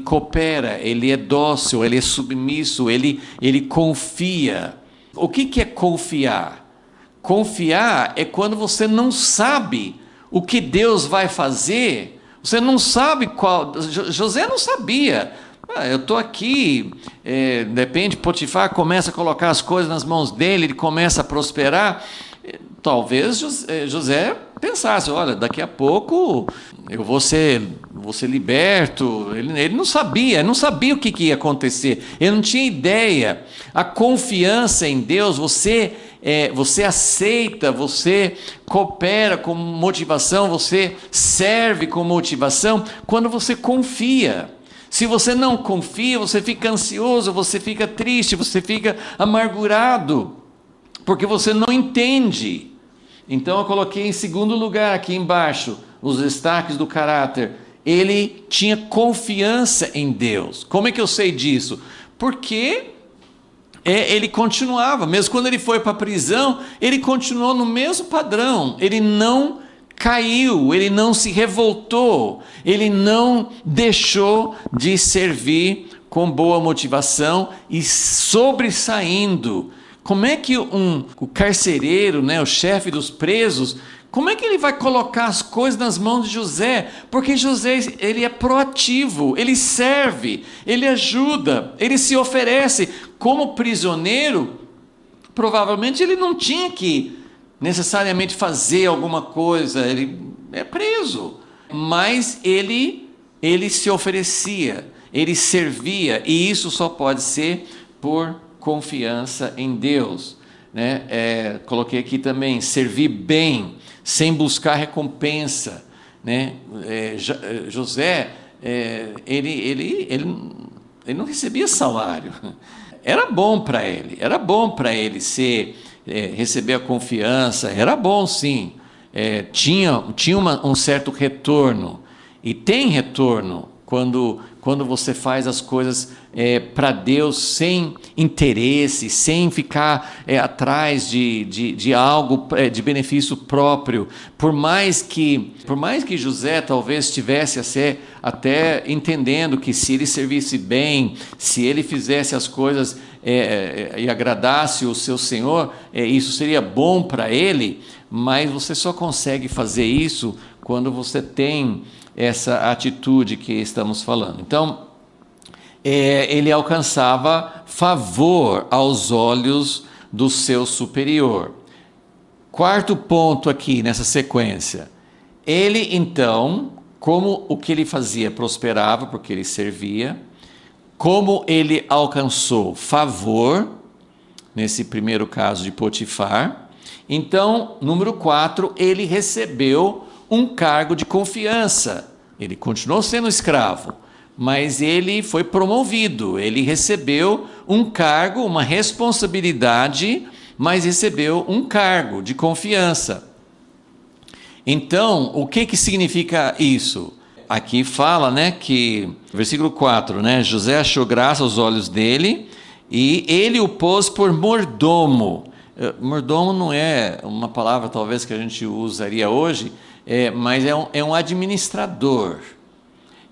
coopera, ele é dócil, ele é submisso, ele confia. O que é confiar? Confiar é quando você não sabe o que Deus vai fazer, você não sabe qual. José não sabia. Eu estou aqui, de repente Potifar começa a colocar as coisas nas mãos dele, ele começa a prosperar. Talvez José pensasse, olha, daqui a pouco eu vou ser liberto. Ele não sabia o que ia acontecer, ele não tinha ideia. A confiança em Deus, você aceita, você coopera com motivação, você serve com motivação quando você confia. Se você não confia, você fica ansioso, você fica triste, você fica amargurado, porque você não entende. Então eu coloquei em segundo lugar aqui embaixo os destaques do caráter. Ele tinha confiança em Deus. Como é que eu sei disso? Porque ele continuava, mesmo quando ele foi para a prisão, ele continuou no mesmo padrão, ele não caiu, ele não se revoltou, ele não deixou de servir com boa motivação e sobressaindo. Como é que o carcereiro, né, o chefe dos presos, como é que ele vai colocar as coisas nas mãos de José? Porque José, ele é proativo, ele serve, ele ajuda, ele se oferece. Como prisioneiro, provavelmente ele não tinha que necessariamente fazer alguma coisa, ele é preso. Mas ele se oferecia, ele servia, e isso só pode ser por confiança em Deus, né? Coloquei aqui também, servir bem, sem buscar recompensa, né? José, ele não recebia salário, era bom para ele receber a confiança, era bom sim, tinha um certo retorno, e tem retorno quando você faz as coisas para Deus sem interesse, sem ficar atrás de algo de benefício próprio. Por mais que José talvez estivesse até entendendo que se ele servisse bem, se ele fizesse as coisas e agradasse o seu Senhor, isso seria bom para ele, mas você só consegue fazer isso quando você tem essa atitude que estamos falando. Então, ele alcançava favor aos olhos do seu superior. Quarto ponto aqui nessa sequência. Ele, então, como o que ele fazia prosperava, porque ele servia, como ele alcançou favor, nesse primeiro caso de Potifar, então, número 4, ele recebeu um cargo de confiança. Ele continuou sendo escravo, mas ele foi promovido, ele recebeu um cargo, uma responsabilidade, mas recebeu um cargo de confiança. Então, o que significa isso? Aqui fala, né, que, versículo 4, né, José achou graça aos olhos dele, e ele o pôs por mordomo. Mordomo não é uma palavra talvez que a gente usaria hoje, mas é um administrador.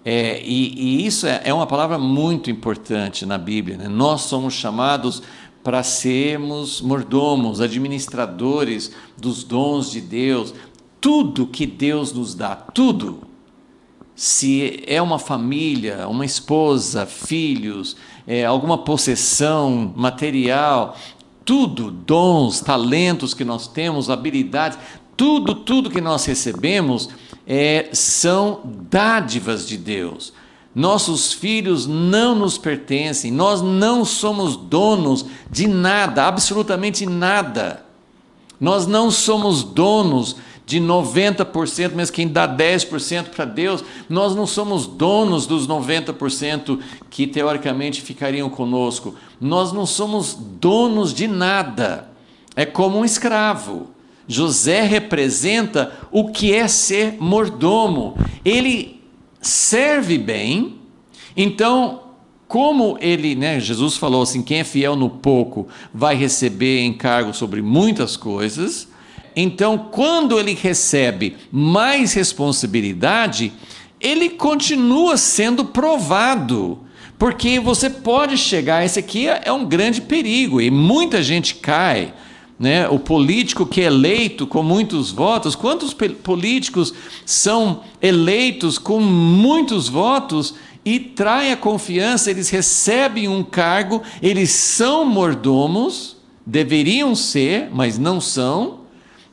E isso é uma palavra muito importante na Bíblia, né? Nós somos chamados para sermos mordomos, administradores dos dons de Deus. Tudo que Deus nos dá, tudo. Se é uma família, uma esposa, filhos, alguma possessão material, tudo, dons, talentos que nós temos, habilidades, Tudo que nós recebemos são dádivas de Deus. Nossos filhos não nos pertencem, nós não somos donos de nada, absolutamente nada. Nós não somos donos de 90%, mas quem dá 10% para Deus, nós não somos donos dos 90% que teoricamente ficariam conosco. Nós não somos donos de nada. É como um escravo. José representa o que é ser mordomo. Ele serve bem, então, como ele, Jesus falou assim, quem é fiel no pouco vai receber encargo sobre muitas coisas. Então, quando ele recebe mais responsabilidade, ele continua sendo provado, porque você pode chegar, esse aqui é um grande perigo, e muita gente cai. O político que é eleito com muitos votos, quantos políticos são eleitos com muitos votos e traem a confiança, eles recebem um cargo, eles são mordomos, deveriam ser, mas não são,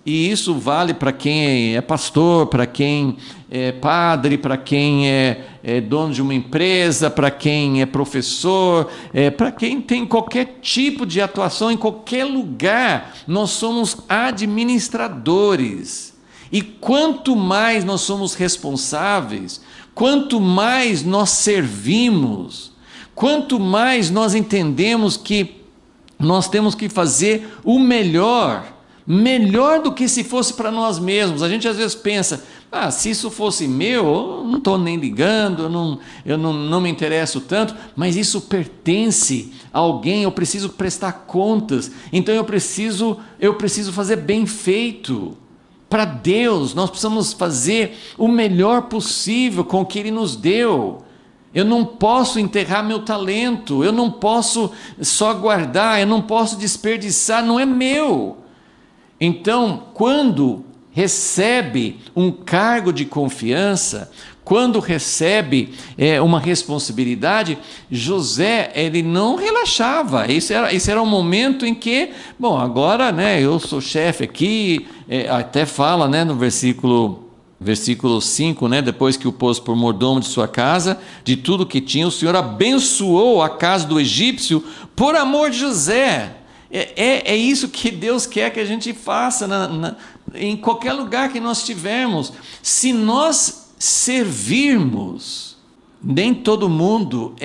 e isso vale para quem é pastor, para quem é padre, para quem é dono de uma empresa, para quem é professor, para quem tem qualquer tipo de atuação em qualquer lugar. Nós somos administradores. E quanto mais nós somos responsáveis, quanto mais nós servimos, quanto mais nós entendemos que nós temos que fazer o melhor do que se fosse para nós mesmos. A gente às vezes pensa, se isso fosse meu, eu não estou nem ligando, eu não me interesso tanto, mas isso pertence a alguém, eu preciso prestar contas, então eu preciso fazer bem feito. Para Deus, nós precisamos fazer o melhor possível com o que Ele nos deu. Eu não posso enterrar meu talento, eu não posso só guardar, eu não posso desperdiçar, não é meu. Então, quando recebe um cargo de confiança, quando recebe uma responsabilidade, José, ele não relaxava. Esse era um momento em que, agora, eu sou chefe aqui, até fala, no versículo 5, depois que o pôs por mordomo de sua casa, de tudo que tinha, o Senhor abençoou a casa do egípcio por amor de José. É isso que Deus quer que a gente faça em qualquer lugar que nós estivermos. Se nós servirmos, nem todo mundo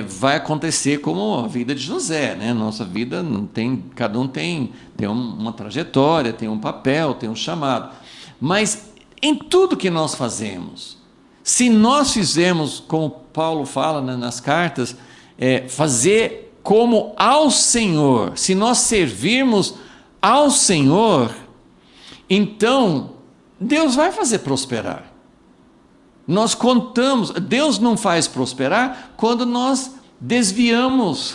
vai acontecer como a vida de José, Nossa vida não tem, cada um tem uma trajetória, tem um papel, tem um chamado. Mas em tudo que nós fazemos, se nós fizermos, como Paulo fala nas cartas, fazer como ao Senhor, se nós servirmos ao Senhor, então Deus vai fazer prosperar. Nós contamos, Deus não faz prosperar quando nós desviamos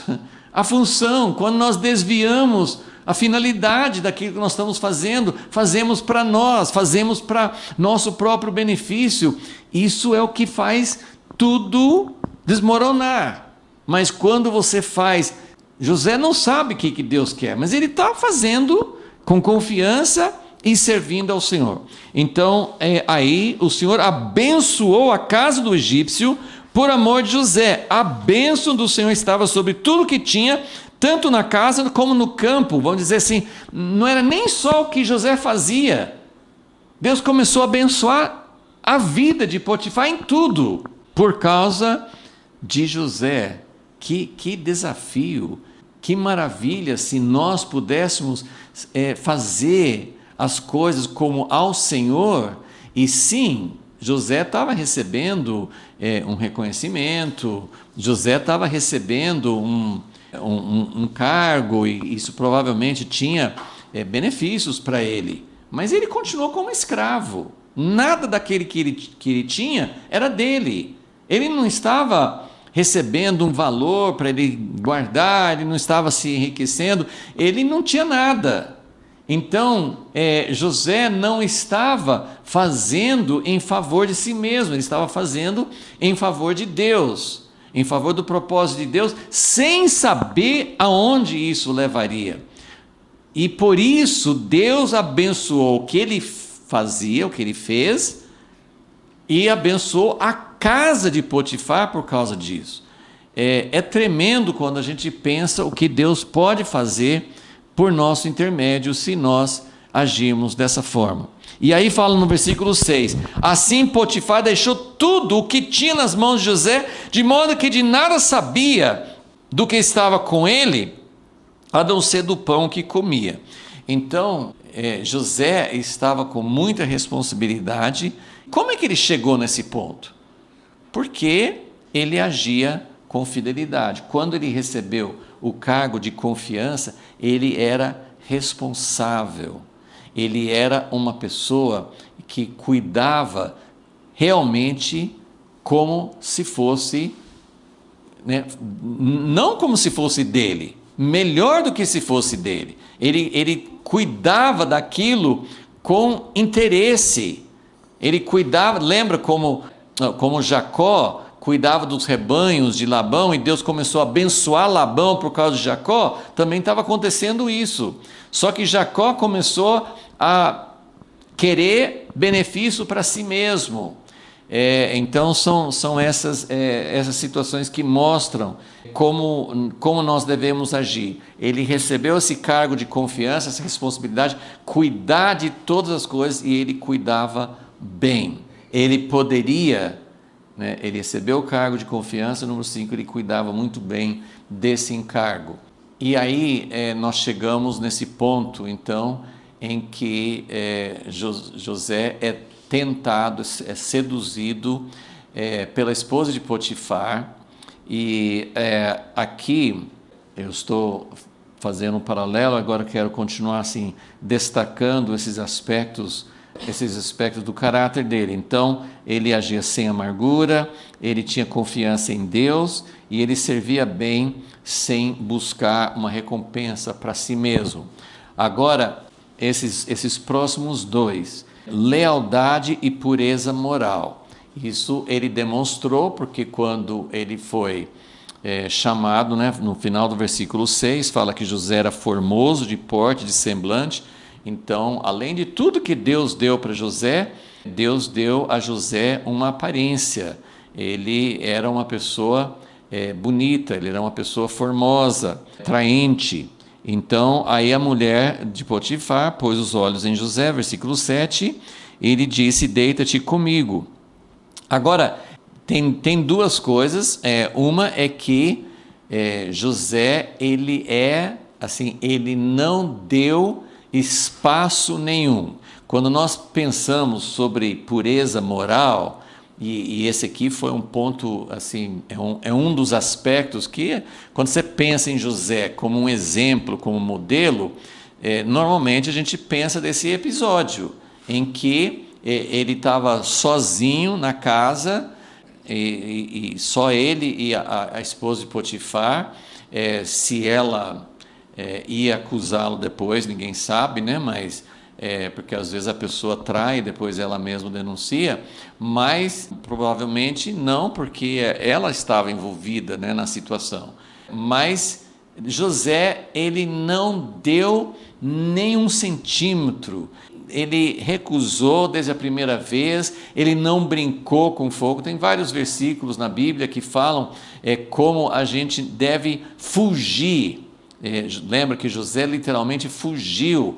a função, quando nós desviamos a finalidade daquilo que nós estamos fazendo, fazemos para nós, fazemos para nosso próprio benefício. Isso é o que faz tudo desmoronar. Mas quando você faz, José não sabe o que Deus quer, mas ele está fazendo com confiança e servindo ao Senhor. Então, aí o Senhor abençoou a casa do egípcio por amor de José. A bênção do Senhor estava sobre tudo que tinha, tanto na casa como no campo. Vamos dizer assim, não era nem só o que José fazia. Deus começou a abençoar a vida de Potifar em tudo, por causa de José. Que desafio, que maravilha se nós pudéssemos fazer as coisas como ao Senhor. E sim, José estava recebendo um reconhecimento, José estava recebendo um cargo, e isso provavelmente tinha benefícios para ele, mas ele continuou como escravo. Nada daquele que ele tinha era dele. Ele não estava recebendo um valor para ele guardar, ele não estava se enriquecendo, ele não tinha nada. Então, José não estava fazendo em favor de si mesmo, ele estava fazendo em favor de Deus, em favor do propósito de Deus, sem saber aonde isso levaria. E por isso Deus abençoou o que ele fazia, o que ele fez, e abençoou a casa de Potifar por causa disso. É tremendo quando a gente pensa o que Deus pode fazer por nosso intermédio se nós agirmos dessa forma. E aí fala no versículo 6, assim Potifar deixou tudo o que tinha nas mãos de José, de modo que de nada sabia do que estava com ele, a não ser do pão que comia. Então, José estava com muita responsabilidade. Como é que ele chegou nesse ponto? Porque ele agia com fidelidade. Quando ele recebeu o cargo de confiança, ele era responsável. Ele era uma pessoa que cuidava realmente como se fosse, né, não como se fosse dele, melhor do que se fosse dele. Ele cuidava daquilo com interesse. Ele cuidava, lembra como Jacó cuidava dos rebanhos de Labão e Deus começou a abençoar Labão por causa de Jacó? Também estava acontecendo isso. Só que Jacó começou a querer benefício para si mesmo. Então são essas situações que mostram como nós devemos agir. Ele recebeu esse cargo de confiança, essa responsabilidade, cuidar de todas as coisas, e ele cuidava bem. Ele poderia, né, ele recebeu o cargo de confiança, número 5, ele cuidava muito bem desse encargo. E aí nós chegamos nesse ponto, então, em que José é tentado, é seduzido pela esposa de Potifar. E aqui eu estou fazendo um paralelo, agora quero continuar assim, destacando esses aspectos do caráter dele. Então, ele agia sem amargura, ele tinha confiança em Deus e ele servia bem sem buscar uma recompensa para si mesmo. Agora, esses próximos dois, lealdade e pureza moral. Isso ele demonstrou, porque quando ele foi chamado, né, no final do versículo 6, fala que José era formoso de porte, de semblante. Então, além de tudo que Deus deu para José, Deus deu a José uma aparência. Ele era uma pessoa bonita, ele era uma pessoa formosa, atraente. Então, aí a mulher de Potifar pôs os olhos em José, versículo 7, ele disse, deita-te comigo. Agora, tem duas coisas. Uma é que José, ele não deu espaço nenhum. Quando nós pensamos sobre pureza moral, e esse aqui foi um ponto, assim, é um dos aspectos que, quando você pensa em José como um exemplo, como modelo, normalmente a gente pensa desse episódio, em que ele estava sozinho na casa, e só ele e a esposa de Potifar. Se ela ia acusá-lo depois, ninguém sabe, né? Mas porque às vezes a pessoa trai e depois ela mesma denuncia, mas provavelmente não, porque ela estava envolvida, né, na situação. Mas José, ele não deu nem 1 centímetro, ele recusou desde a primeira vez, ele não brincou com fogo. Tem vários versículos na Bíblia que falam como a gente deve fugir. Lembra que José literalmente fugiu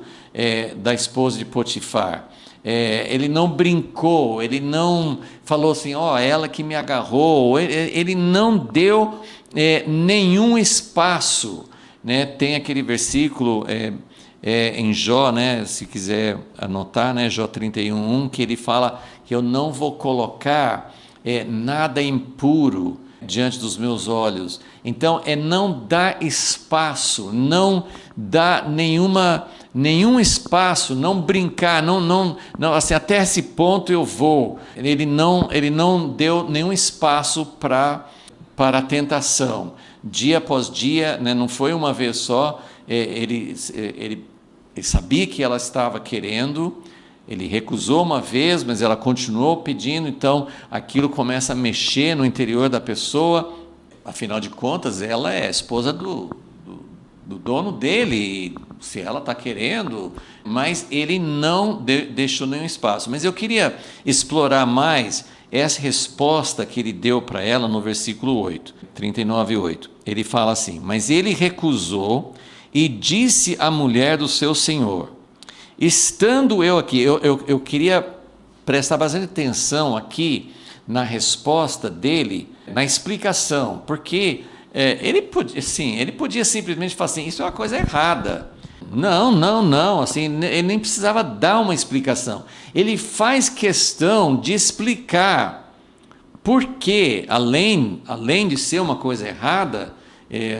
da esposa de Potifar. Ele não brincou, ele não falou assim, ela que me agarrou. Ele não deu nenhum espaço, né? Tem aquele versículo em Jó, né? Se quiser anotar, né? Jó 31:1, que ele fala que eu não vou colocar nada impuro diante dos meus olhos. Então, não dar espaço, não dar nenhum espaço, não brincar, não, assim, até esse ponto eu vou. Ele não deu nenhum espaço para a tentação. Dia após dia, né, não foi uma vez só, ele sabia que ela estava querendo, ele recusou uma vez, mas ela continuou pedindo, então aquilo começa a mexer no interior da pessoa. Afinal de contas, ela é a esposa do dono dele, se ela está querendo, mas ele não deixou nenhum espaço. Mas eu queria explorar mais essa resposta que ele deu para ela no versículo 8, 39:8. Ele fala assim: mas ele recusou e disse à mulher do seu senhor: estando eu aqui, eu queria prestar bastante atenção aqui na resposta dele, na explicação, porque ele podia simplesmente falar assim: isso é uma coisa errada. Não, assim, ele nem precisava dar uma explicação. Ele faz questão de explicar porque, além de ser uma coisa errada,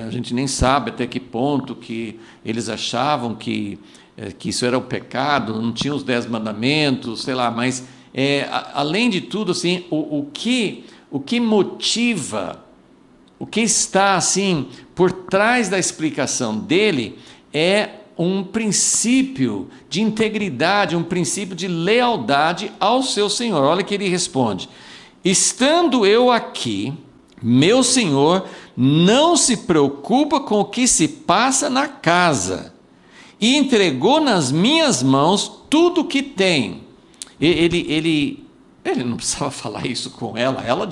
a gente nem sabe até que ponto que eles achavam que isso era o pecado, não tinha os 10 mandamentos, sei lá, mas além de tudo, assim, o que motiva, o que está assim por trás da explicação dele é um princípio de integridade, um princípio de lealdade ao seu Senhor. Olha que ele responde: estando eu aqui, meu Senhor não se preocupa com o que se passa na casa, e entregou nas minhas mãos tudo o que tem. Ele não precisava falar isso com ela, ela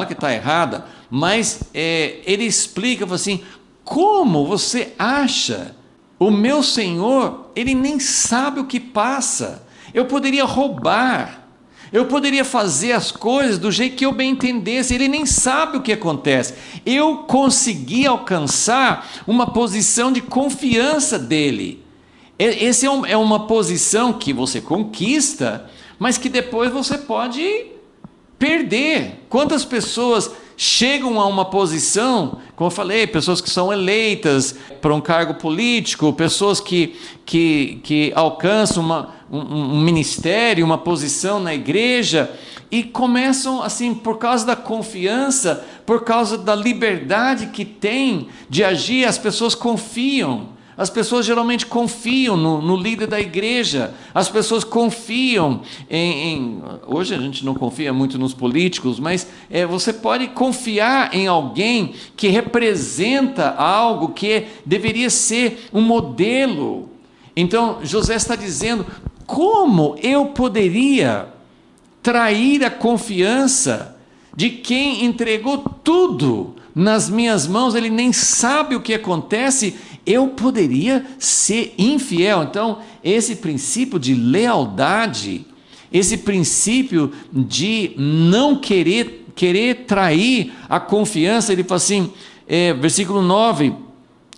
que está errada, mas ele explica assim: como você acha? O meu Senhor, ele nem sabe o que passa. Eu poderia roubar, eu poderia fazer as coisas do jeito que eu bem entendesse, ele nem sabe o que acontece. Eu consegui alcançar uma posição de confiança dele. Essa é uma posição que você conquista, mas que depois você pode perder. Quantas pessoas chegam a uma posição, como eu falei, pessoas que são eleitas para um cargo político, pessoas que alcançam um ministério, uma posição na igreja, e começam assim, por causa da confiança, por causa da liberdade que tem de agir, as pessoas confiam. As pessoas geralmente confiam no líder da igreja, as pessoas confiam hoje a gente não confia muito nos políticos, mas você pode confiar em alguém que representa algo que deveria ser um modelo. Então José está dizendo: como eu poderia trair a confiança de quem entregou tudo nas minhas mãos? Ele nem sabe o que acontece. Eu poderia ser infiel. Então, esse princípio de lealdade, esse princípio de não querer trair a confiança, ele fala assim, versículo 9: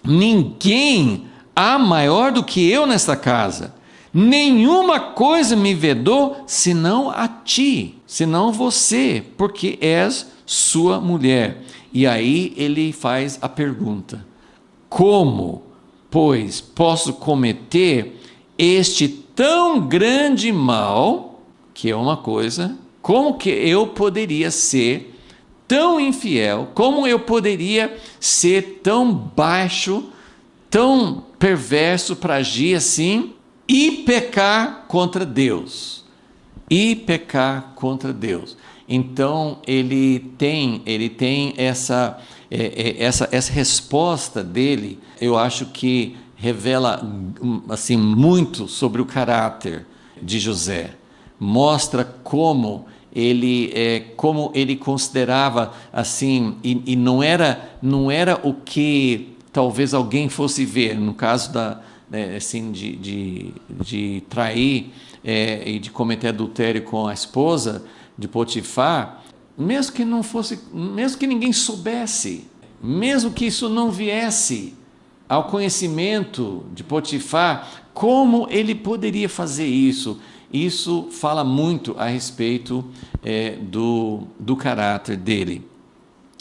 ninguém há maior do que eu nesta casa, nenhuma coisa me vedou senão a ti, senão você, porque és sua mulher. E aí ele faz a pergunta: como, pois, posso cometer este tão grande mal, que é uma coisa, como que eu poderia ser tão infiel, como eu poderia ser tão baixo, tão perverso para agir assim e pecar contra Deus? E pecar contra Deus. Então ele tem essa resposta dele, eu acho que revela assim muito sobre o caráter de José. Mostra como ele considerava assim, e não era o que talvez alguém fosse ver, no caso assim, de trair e de cometer adultério com a esposa de Potifar, mesmo que ninguém soubesse, mesmo que isso não viesse ao conhecimento de Potifar, como ele poderia fazer isso? Isso fala muito a respeito do caráter dele.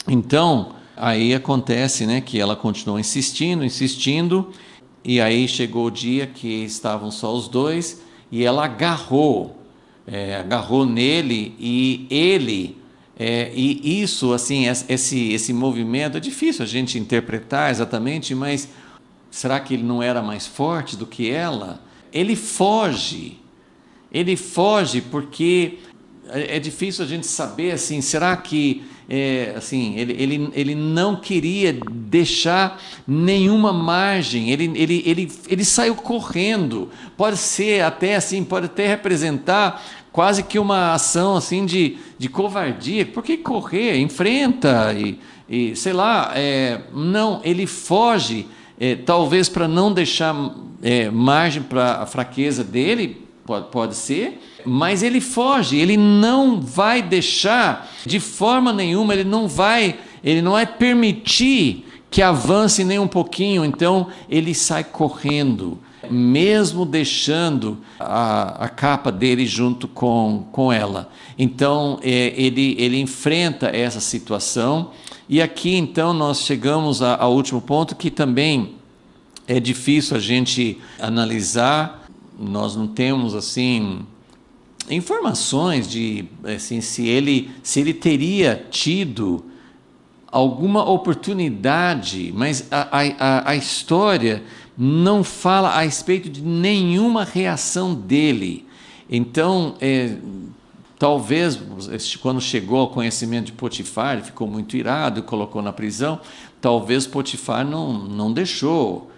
Então, aí acontece, né, que ela continuou insistindo, e aí chegou o dia que estavam só os dois, e ela agarrou nele, e ele... e isso, assim, esse movimento, é difícil a gente interpretar exatamente, mas será que ele não era mais forte do que ela? Ele foge porque é difícil a gente saber, assim, será que assim, ele não queria deixar nenhuma margem, ele saiu correndo. Pode ser até assim, pode até representar quase que uma ação assim de covardia. Por que correr? Enfrenta e sei lá, não, ele foge, talvez para não deixar margem para a fraqueza dele, pode ser, mas ele foge, ele não vai deixar de forma nenhuma, ele não vai permitir que avance nem um pouquinho, então ele sai correndo, mesmo deixando a capa dele junto com ela. Então ele enfrenta essa situação, e aqui então nós chegamos ao último ponto, que também é difícil a gente analisar. Nós não temos assim informações de assim, se ele teria tido alguma oportunidade, mas a história não fala a respeito de nenhuma reação dele. Então, talvez, quando chegou ao conhecimento de Potifar, ele ficou muito irado e colocou na prisão. Talvez Potifar não deixou,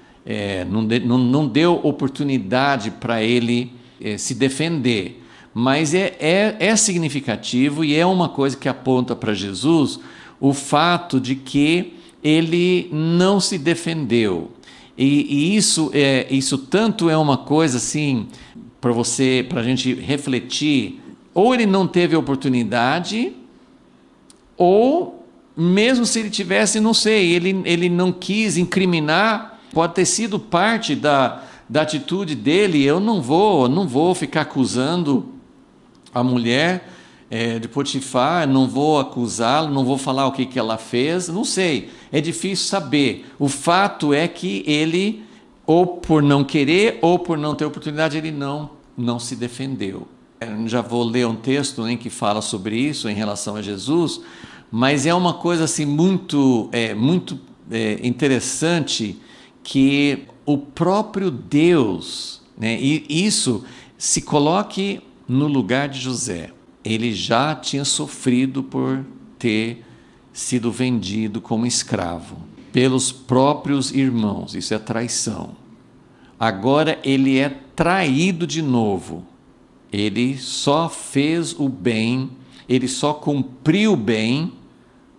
não deu oportunidade para ele se defender. Mas é significativo, e é uma coisa que aponta para Jesus, o fato de que ele não se defendeu. E isso tanto é uma coisa assim, para a gente refletir, ou ele não teve oportunidade, ou mesmo se ele tivesse, não sei, ele não quis incriminar, pode ter sido parte da atitude dele. Eu não vou ficar acusando a mulher de Potifar, não vou acusá-la, não vou falar o que ela fez, não sei, é difícil saber. O fato é que ele, ou por não querer, ou por não ter oportunidade, ele não se defendeu. Já vou ler um texto em que fala sobre isso em relação a Jesus, mas é uma coisa assim muito interessante, que o próprio Deus, né, e isso, se coloque no lugar de José. Ele já tinha sofrido por ter sido vendido como escravo pelos próprios irmãos. Isso é traição. Agora ele é traído de novo. Ele só fez o bem, ele só cumpriu bem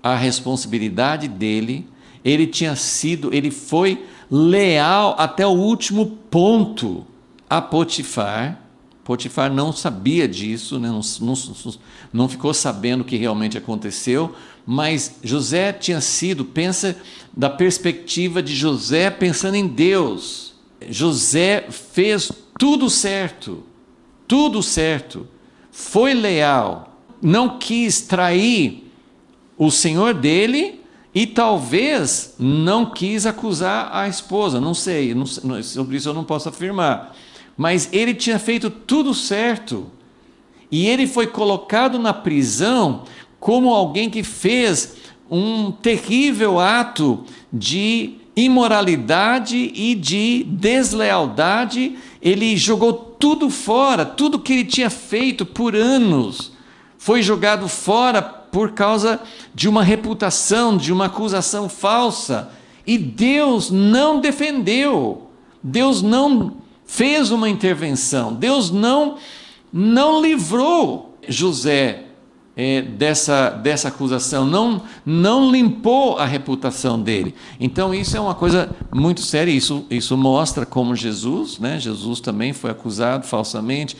a responsabilidade dele. Ele foi leal até o último ponto a Potifar. Potifar não sabia disso, né? Não ficou sabendo o que realmente aconteceu, mas José tinha sido, pensa da perspectiva de José pensando em Deus. José fez tudo certo, foi leal, não quis trair o senhor dele e talvez não quis acusar a esposa, não sei, sobre isso eu não posso afirmar. Mas ele tinha feito tudo certo, e ele foi colocado na prisão como alguém que fez um terrível ato de imoralidade e de deslealdade. Ele jogou tudo fora, tudo que ele tinha feito por anos foi jogado fora por causa de uma reputação, de uma acusação falsa, e Deus não defendeu, Deus não fez uma intervenção, Deus não livrou José dessa acusação, não limpou a reputação dele. Então isso é uma coisa muito séria. Isso mostra como Jesus, né? Jesus também foi acusado falsamente,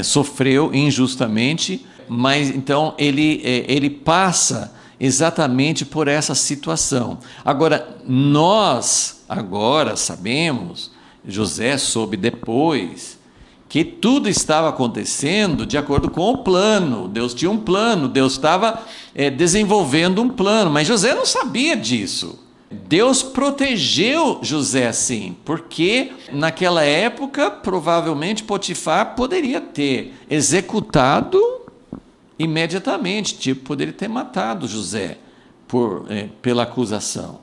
sofreu injustamente, mas então ele passa exatamente por essa situação. Agora, nós sabemos, José soube depois, que tudo estava acontecendo de acordo com o plano. Deus tinha um plano, Deus estava desenvolvendo um plano, mas José não sabia disso. Deus protegeu José sim, porque naquela época, provavelmente, Potifar poderia ter executado imediatamente, poderia ter matado José pela acusação.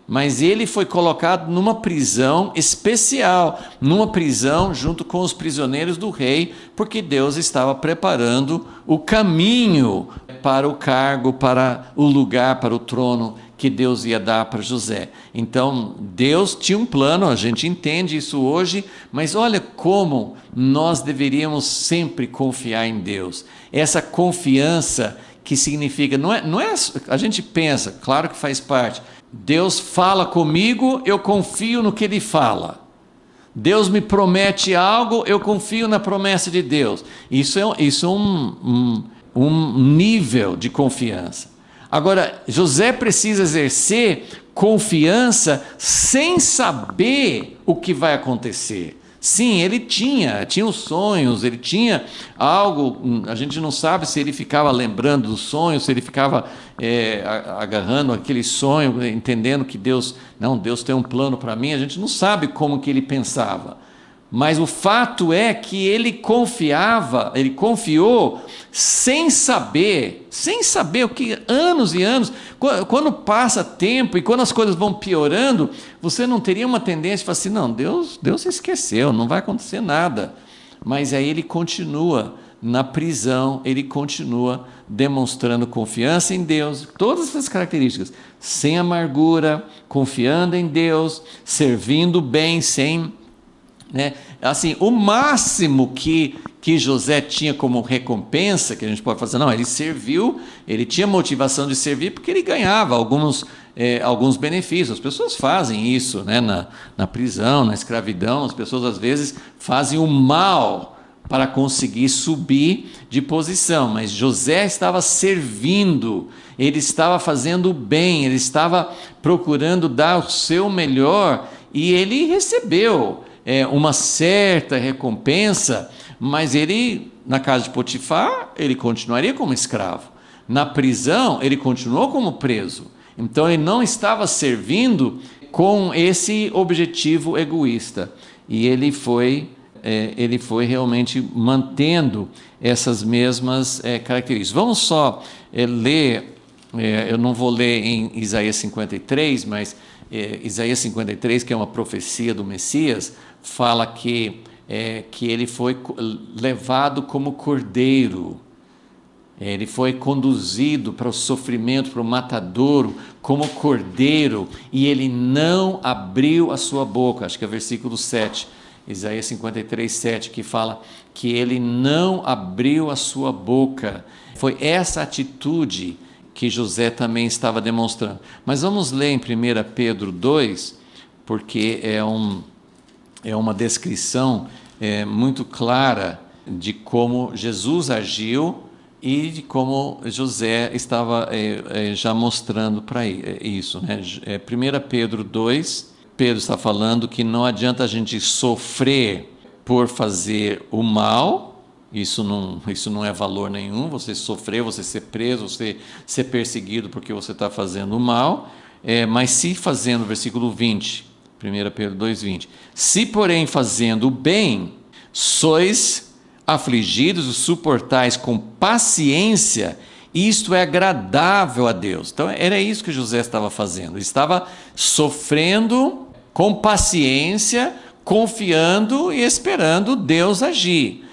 mas ele foi colocado numa prisão especial, numa prisão junto com os prisioneiros do rei, porque Deus estava preparando o caminho para o cargo, para o lugar, para o trono que Deus ia dar para José. Então, Deus tinha um plano, a gente entende isso hoje, mas olha como nós deveríamos sempre confiar em Deus. Essa confiança que significa, não é, a gente pensa, claro que faz parte, Deus fala comigo, eu confio no que Ele fala. Deus me promete algo, eu confio na promessa de Deus. Isso é um nível de confiança. Agora, José precisa exercer confiança sem saber o que vai acontecer. Sim, ele tinha os sonhos, ele tinha algo, a gente não sabe se ele ficava lembrando dos sonhos, se ele ficava agarrando aquele sonho, entendendo que Deus tem um plano para mim, a gente não sabe como que ele pensava. Mas o fato é que ele confiou sem saber o que, anos e anos, quando passa tempo e quando as coisas vão piorando, você não teria uma tendência de falar assim, não, Deus se esqueceu, não vai acontecer nada. Mas aí ele continua na prisão, ele continua demonstrando confiança em Deus, todas essas características, sem amargura, confiando em Deus, servindo bem, sem... Assim, o máximo que José tinha como recompensa, que a gente pode fazer, não, ele serviu, ele tinha motivação de servir porque ele ganhava alguns benefícios. As pessoas fazem isso, na prisão, na escravidão, as pessoas às vezes fazem o mal para conseguir subir de posição, mas José estava servindo, ele estava fazendo o bem, ele estava procurando dar o seu melhor e ele recebeu uma certa recompensa, mas ele, na casa de Potifar, ele continuaria como escravo. Na prisão, ele continuou como preso. Então, ele não estava servindo com esse objetivo egoísta. E ele foi realmente mantendo essas mesmas características. Vamos só ler, eu não vou ler em Isaías 53, mas Isaías 53, que é uma profecia do Messias, fala que ele foi levado como cordeiro, ele foi conduzido para o sofrimento, para o matadouro, como cordeiro, e ele não abriu a sua boca. Acho que é versículo 7, Isaías 53, 7, que fala que ele não abriu a sua boca. Foi essa atitude que José também estava demonstrando. Mas vamos ler em 1 Pedro 2, porque é uma descrição muito clara de como Jesus agiu e de como José estava já mostrando para isso. 1 Pedro 2, Pedro está falando que não adianta a gente sofrer por fazer o mal. Isso não é valor nenhum, você sofrer, você ser preso, você ser perseguido porque você está fazendo o mal, mas se fazendo, versículo 20, 1 Pedro 2,20, se porém fazendo o bem, sois afligidos e suportais com paciência, isto é agradável a Deus. Então era isso que José estava fazendo, ele estava sofrendo com paciência, confiando e esperando Deus agir.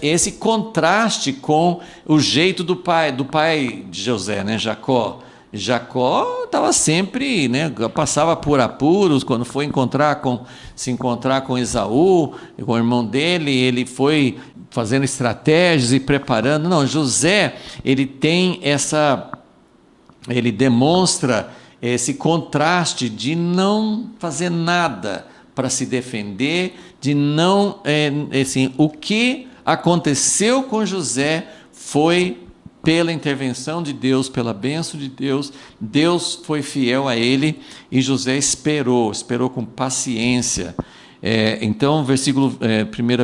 Esse contraste com o jeito do pai de José, Jacó. Jacó estava sempre, passava por apuros, quando foi se encontrar com Esaú, com o irmão dele, ele foi fazendo estratégias e preparando. Não, José, ele demonstra esse contraste de não fazer nada para se defender, de não, o que aconteceu com José foi pela intervenção de Deus, pela bênção de Deus, Deus foi fiel a ele e José esperou com paciência. Então, versículo 1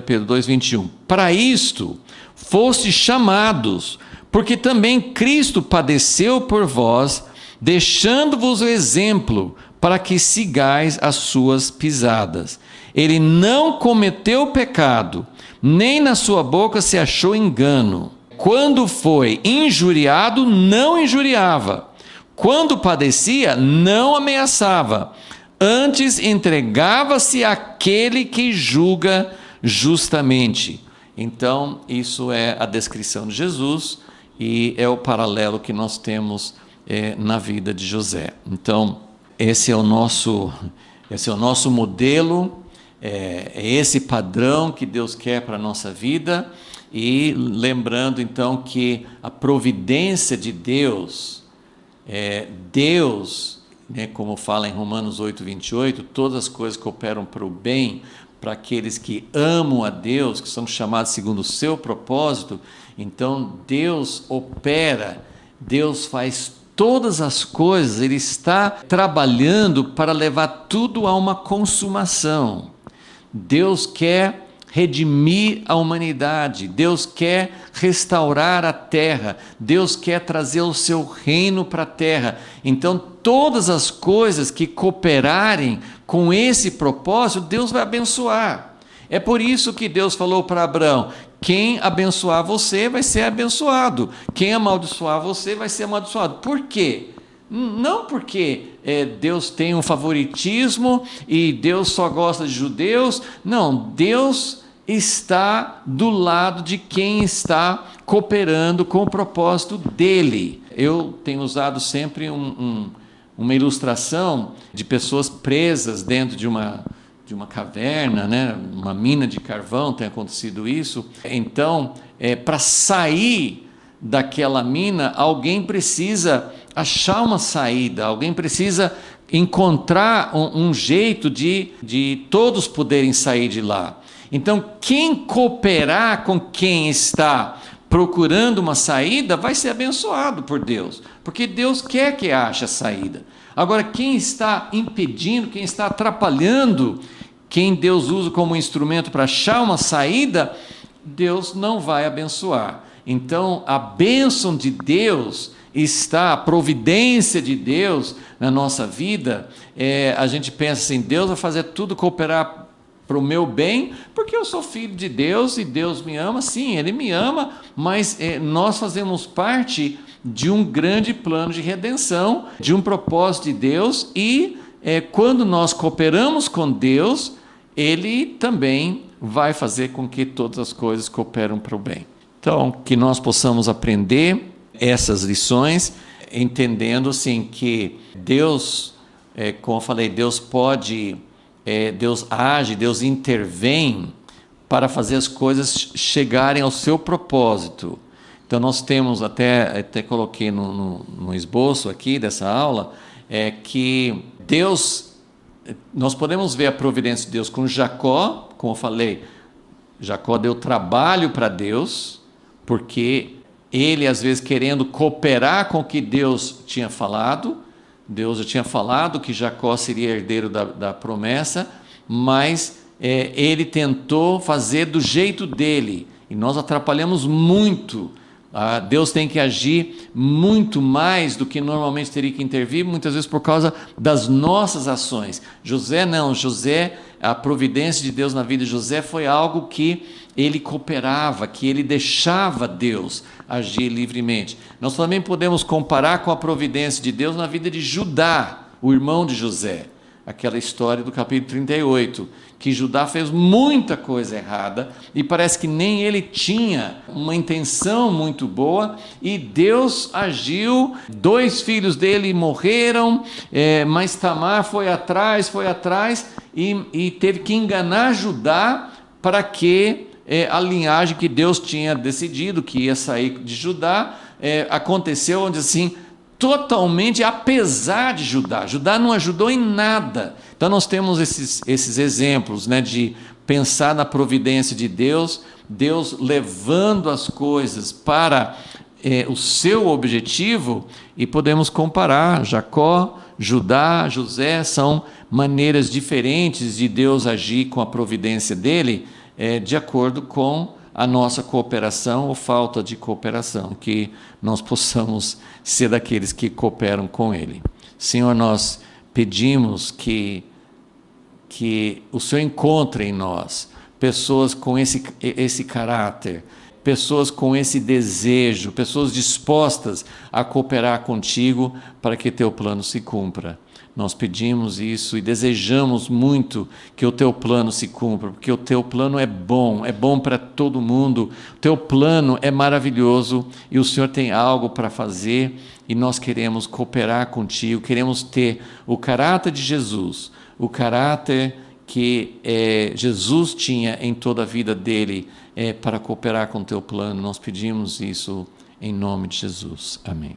Pedro 2,21, para isto fostes chamados, porque também Cristo padeceu por vós, deixando-vos o exemplo, para que sigais as suas pisadas. Ele não cometeu pecado, nem na sua boca se achou engano. Quando foi injuriado, não injuriava. Quando padecia, não ameaçava, antes entregava-se àquele que julga justamente. Então, isso é a descrição de Jesus e é o paralelo que nós temos na vida de José. Então, esse é o nosso modelo, é esse padrão que Deus quer para a nossa vida. E lembrando então que a providência de Deus, como fala em Romanos 8:28, todas as coisas cooperam para o bem, para aqueles que amam a Deus, que são chamados segundo o seu propósito. Então Deus opera, Deus faz todas as coisas, Ele está trabalhando para levar tudo a uma consumação. Deus quer redimir a humanidade, Deus quer restaurar a terra, Deus quer trazer o seu reino para a terra. Então, todas as coisas que cooperarem com esse propósito, Deus vai abençoar. É por isso que Deus falou para Abraão: quem abençoar você vai ser abençoado, quem amaldiçoar você vai ser amaldiçoado. Por quê? Não porque Deus tem um favoritismo e Deus só gosta de judeus. Não, Deus está do lado de quem está cooperando com o propósito dele. Eu tenho usado sempre uma ilustração de pessoas presas dentro de uma caverna, né? Uma mina de carvão, tem acontecido isso. Então, para sair daquela mina, alguém precisa achar uma saída, alguém precisa encontrar um jeito de todos poderem sair de lá. Então, quem cooperar com quem está procurando uma saída vai ser abençoado por Deus, porque Deus quer que ache a saída. Agora, quem está impedindo, quem está atrapalhando, quem Deus usa como instrumento para achar uma saída, Deus não vai abençoar. Então, a bênção de Deus está, a providência de Deus na nossa vida. A gente pensa assim: Deus vai fazer tudo cooperar para o meu bem, porque eu sou filho de Deus e Deus me ama. Sim, Ele me ama, mas nós fazemos parte de um grande plano de redenção, de um propósito de Deus, e quando nós cooperamos com Deus, Ele também vai fazer com que todas as coisas cooperam para o bem. Então, que nós possamos aprender essas lições, entendendo assim que Deus, como eu falei, Deus pode, Deus age, Deus intervém para fazer as coisas chegarem ao seu propósito. Então nós temos, até coloquei no esboço aqui dessa aula, que Deus, nós podemos ver a providência de Deus com Jacó. Como eu falei, Jacó deu trabalho para Deus, porque ele, às vezes, querendo cooperar com o que Deus tinha falado. Deus já tinha falado que Jacó seria herdeiro da promessa, mas ele tentou fazer do jeito dele, e nós atrapalhamos muito. Deus tem que agir muito mais do que normalmente teria que intervir, muitas vezes por causa das nossas ações. José não, a providência de Deus na vida de José foi algo que ele cooperava, que ele deixava Deus agir livremente. Nós também podemos comparar com a providência de Deus na vida de Judá, o irmão de José. Aquela história do capítulo 38, que Judá fez muita coisa errada, e parece que nem ele tinha uma intenção muito boa, e Deus agiu. 2 filhos dele morreram, mas Tamar foi atrás, e teve que enganar Judá para que a linhagem que Deus tinha decidido que ia sair de Judá, aconteceu onde assim, totalmente apesar de Judá. Judá não ajudou em nada. Então nós temos esses exemplos, né, de pensar na providência de Deus, Deus levando as coisas para o seu objetivo, e podemos comparar Jacó, Judá, José, são maneiras diferentes de Deus agir com a providência dele, de acordo com a nossa cooperação ou falta de cooperação, que nós possamos ser daqueles que cooperam com Ele. Senhor, nós pedimos que o Senhor encontre em nós pessoas com esse caráter, pessoas com esse desejo, pessoas dispostas a cooperar contigo para que teu plano se cumpra. Nós pedimos isso e desejamos muito que o teu plano se cumpra, porque o teu plano é bom para todo mundo, o teu plano é maravilhoso e o Senhor tem algo para fazer e nós queremos cooperar contigo, queremos ter o caráter de Jesus, o caráter que Jesus tinha em toda a vida dele para cooperar com o teu plano. Nós pedimos isso em nome de Jesus. Amém.